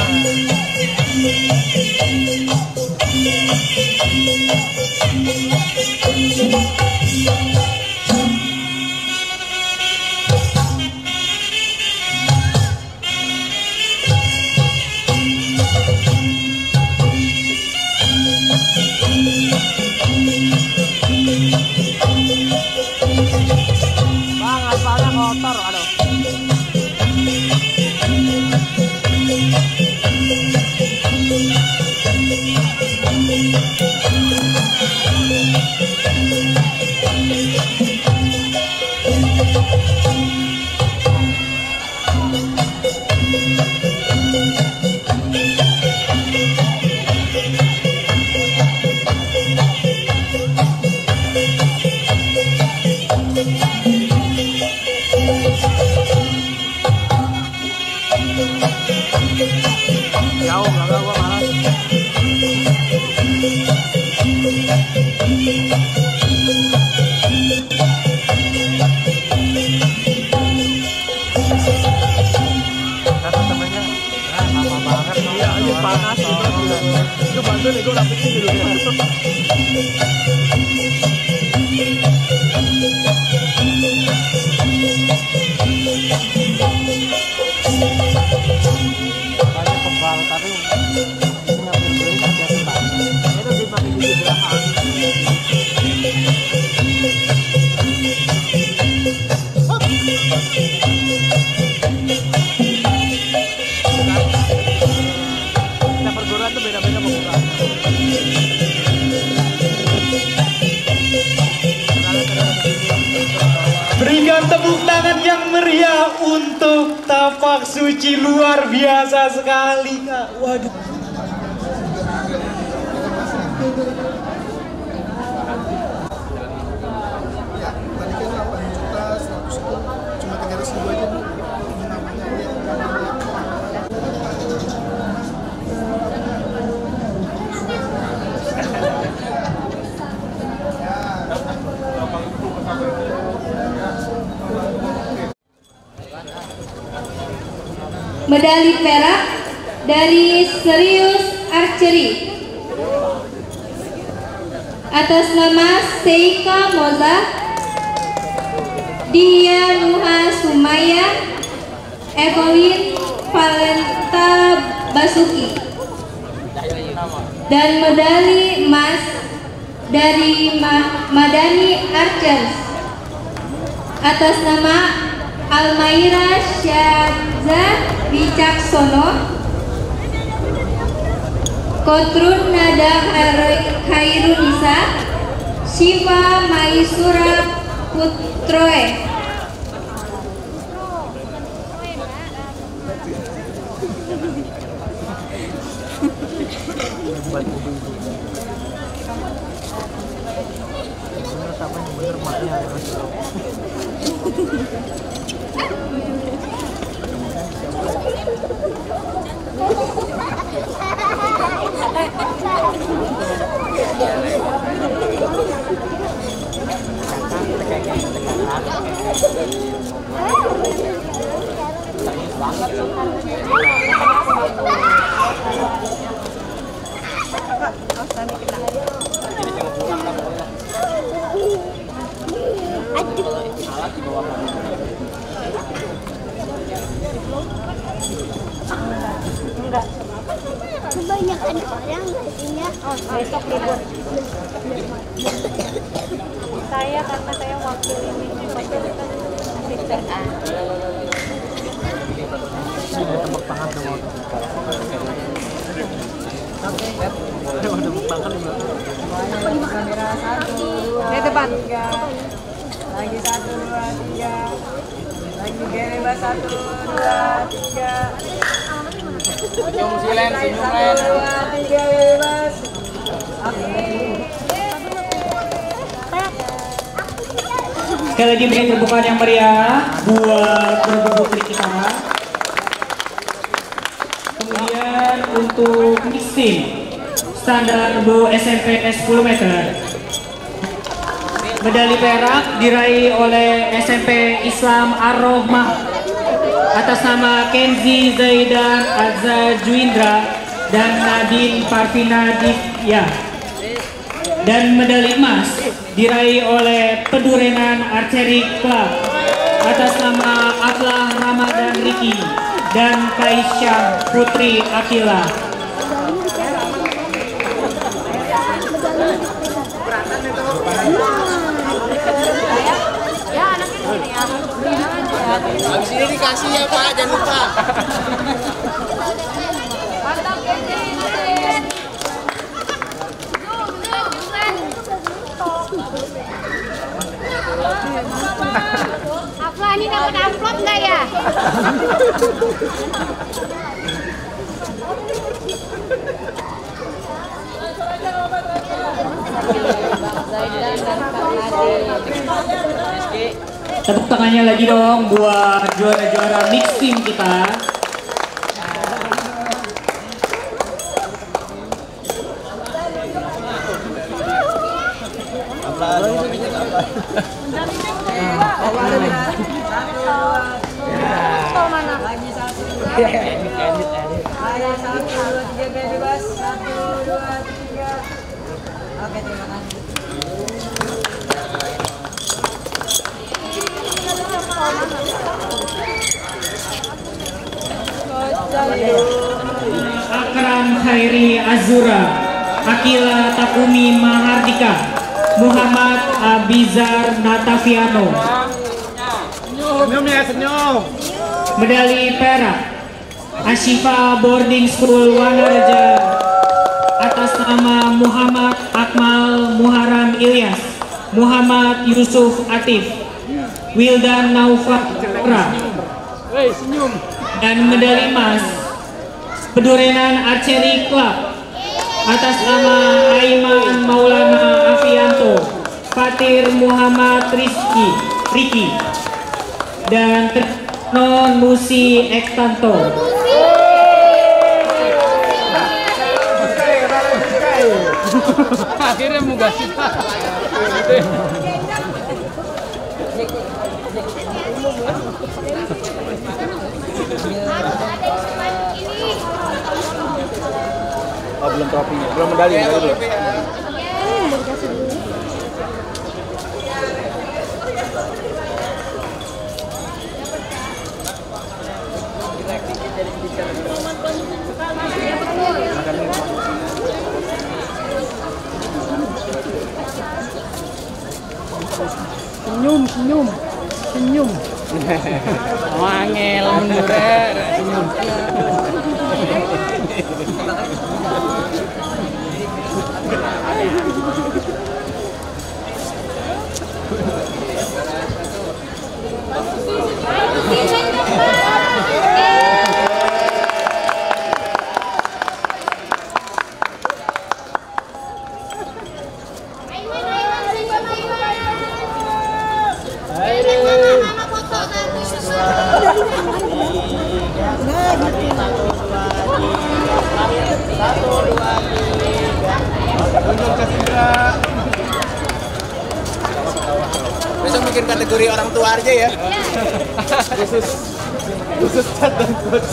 Bang, aspalnya kotor, aduh. Jauh belakang gua malas. Kata temennya, lama banget. Iya, aja panas. Itu bantu nih, gue rapiin dulu ya. Banyak kebal, tapi nggak beli ada kebal. Itu dipakai di belakang. Nah, perguruan tuh beda-beda pembukaan. Berikan tepuk tangan yang meriah untuk tapak suci, luar biasa sekali Kak. Waduh. Medali perak dari Serius Archery atas nama Seika Moza, Dia Nuha Sumaya, Evelyn Valenta Basuki, dan medali emas dari Madani Archers atas nama Almaira Syadza Wicaksono, Kotrun Nada Khairunisa, Shiva Maisura Putroe. Enggak. Kebanyakan orang biasanya besok libur. Saya karena saya wakil ini asisten. Tepuk tangan dong. Tepuk tangan dong. Di depan. Lagi 1, 2, 3. Lagi bebas 1, 2, 3. Senyum silen, senyum 1, 2, 3 bebas. Sekali lagi beri tepukan yang meriah buat putri kita. Kemudian untuk mixing standar Bu SMP 10 meter. Medali perak diraih oleh SMP Islam Ar-Rohmah atas nama Kenzi Zaidar Azza Juindra dan Nadine Parvina Divya. Dan medali emas diraih oleh Pedurenan Archery Club atas nama Aflah Ramadan Riki dan Kaisyah Putri Akila. Habis ini dikasih ya Pak, jangan lupa. Apa ini dapat amplop nggak ya? Tepuk tangannya lagi dong buat juara-juara mixing kita. Ada 1, 2, 3 bebas. 1, 2, 3. Oke, terima kasih. Akram Khairi Azura, Akila Takumi Mahardika, Muhammad Abizar Nataviano. Senyum ya, senyum. Medali perak Ashifa Boarding School Wanareja atas nama Muhammad Akmal Muharam Ilyas, Muhammad Yusuf Atif, Wildan Naufara. Dan medali emas Pedurenan Archery Club atas nama Aiman Maulana Afianto, Fatir Muhammad Riki, dan Non Musi Ektanto. Akhirnya mau kasih Oh, belum trofinya, belum medali belum. Senyum. Wangel bener, senyum. Besok bikin kategori orang tua aja ya. Khusus chat dan coach.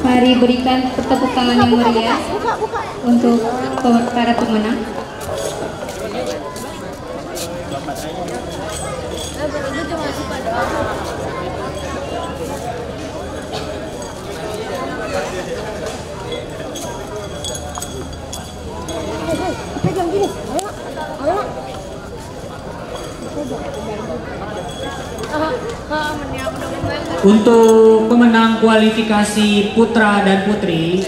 Mari berikan tepuk tangan yang meriah untuk para pemenang. Pegang gini, ayo. Untuk pemenang kualifikasi putra dan putri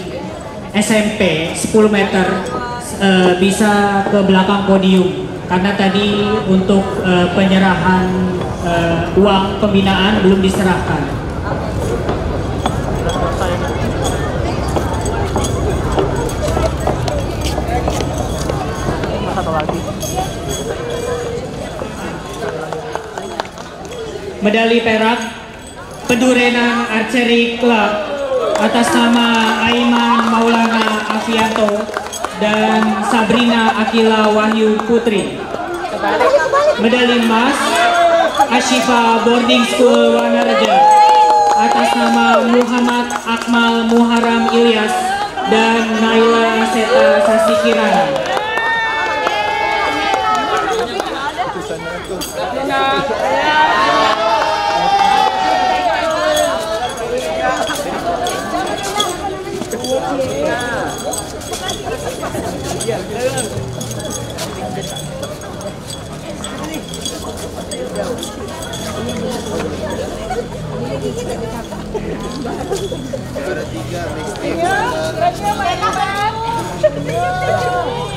SMP 10 meter bisa ke belakang podium karena tadi untuk penyerahan uang pembinaan belum diserahkan. Medali perak Pedurenan Archery Club atas nama Aiman Maulana Afianto dan Sabrina Akila Wahyu Putri. Medali emas Ashifa Boarding School Wanareja atas nama Muhammad Akmal Muharam Ilyas dan Naila Seta Sasikirana.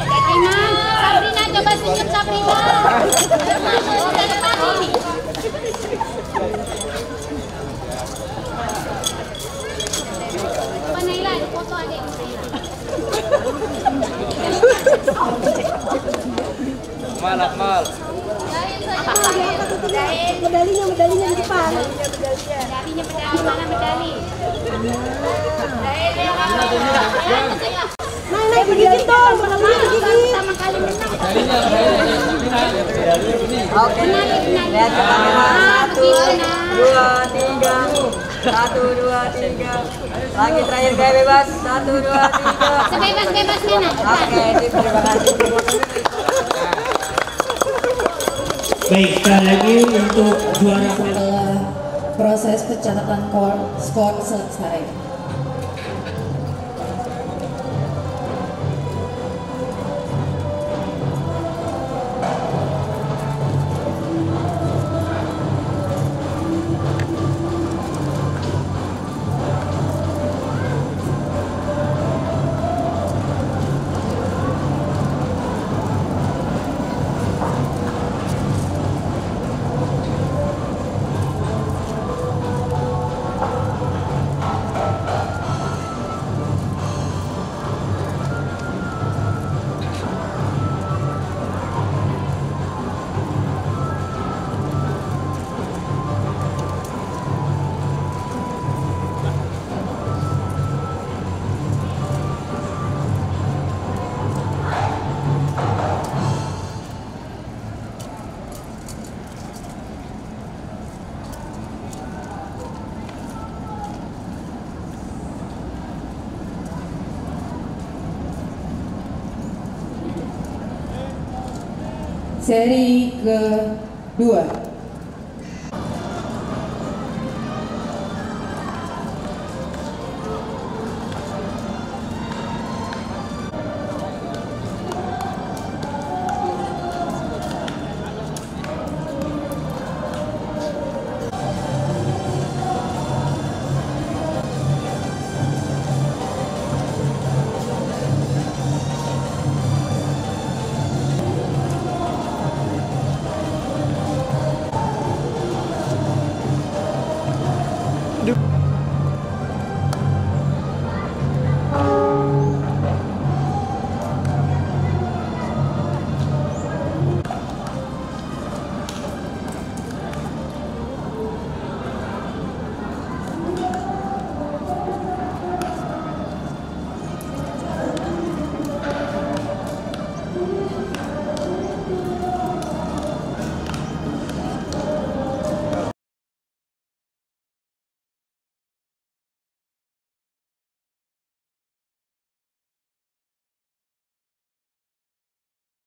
Sabrina, coba senyum Sabrina. Naila, foto adik. Akmal. Medalinya di depan. Medali mana medali? Naik digigit dong, digigit. Sama kali menang. Oke, lihat ke kamera. 1, 2, 3. 1, 2, 3. Lagi terakhir gaya bebas. 1, 2, 3. Sebebas-bebasnya nak. Oke, terima kasih. Baik, sekali lagi untuk juara setelah proses pencatatan skor selesai. Seri kedua.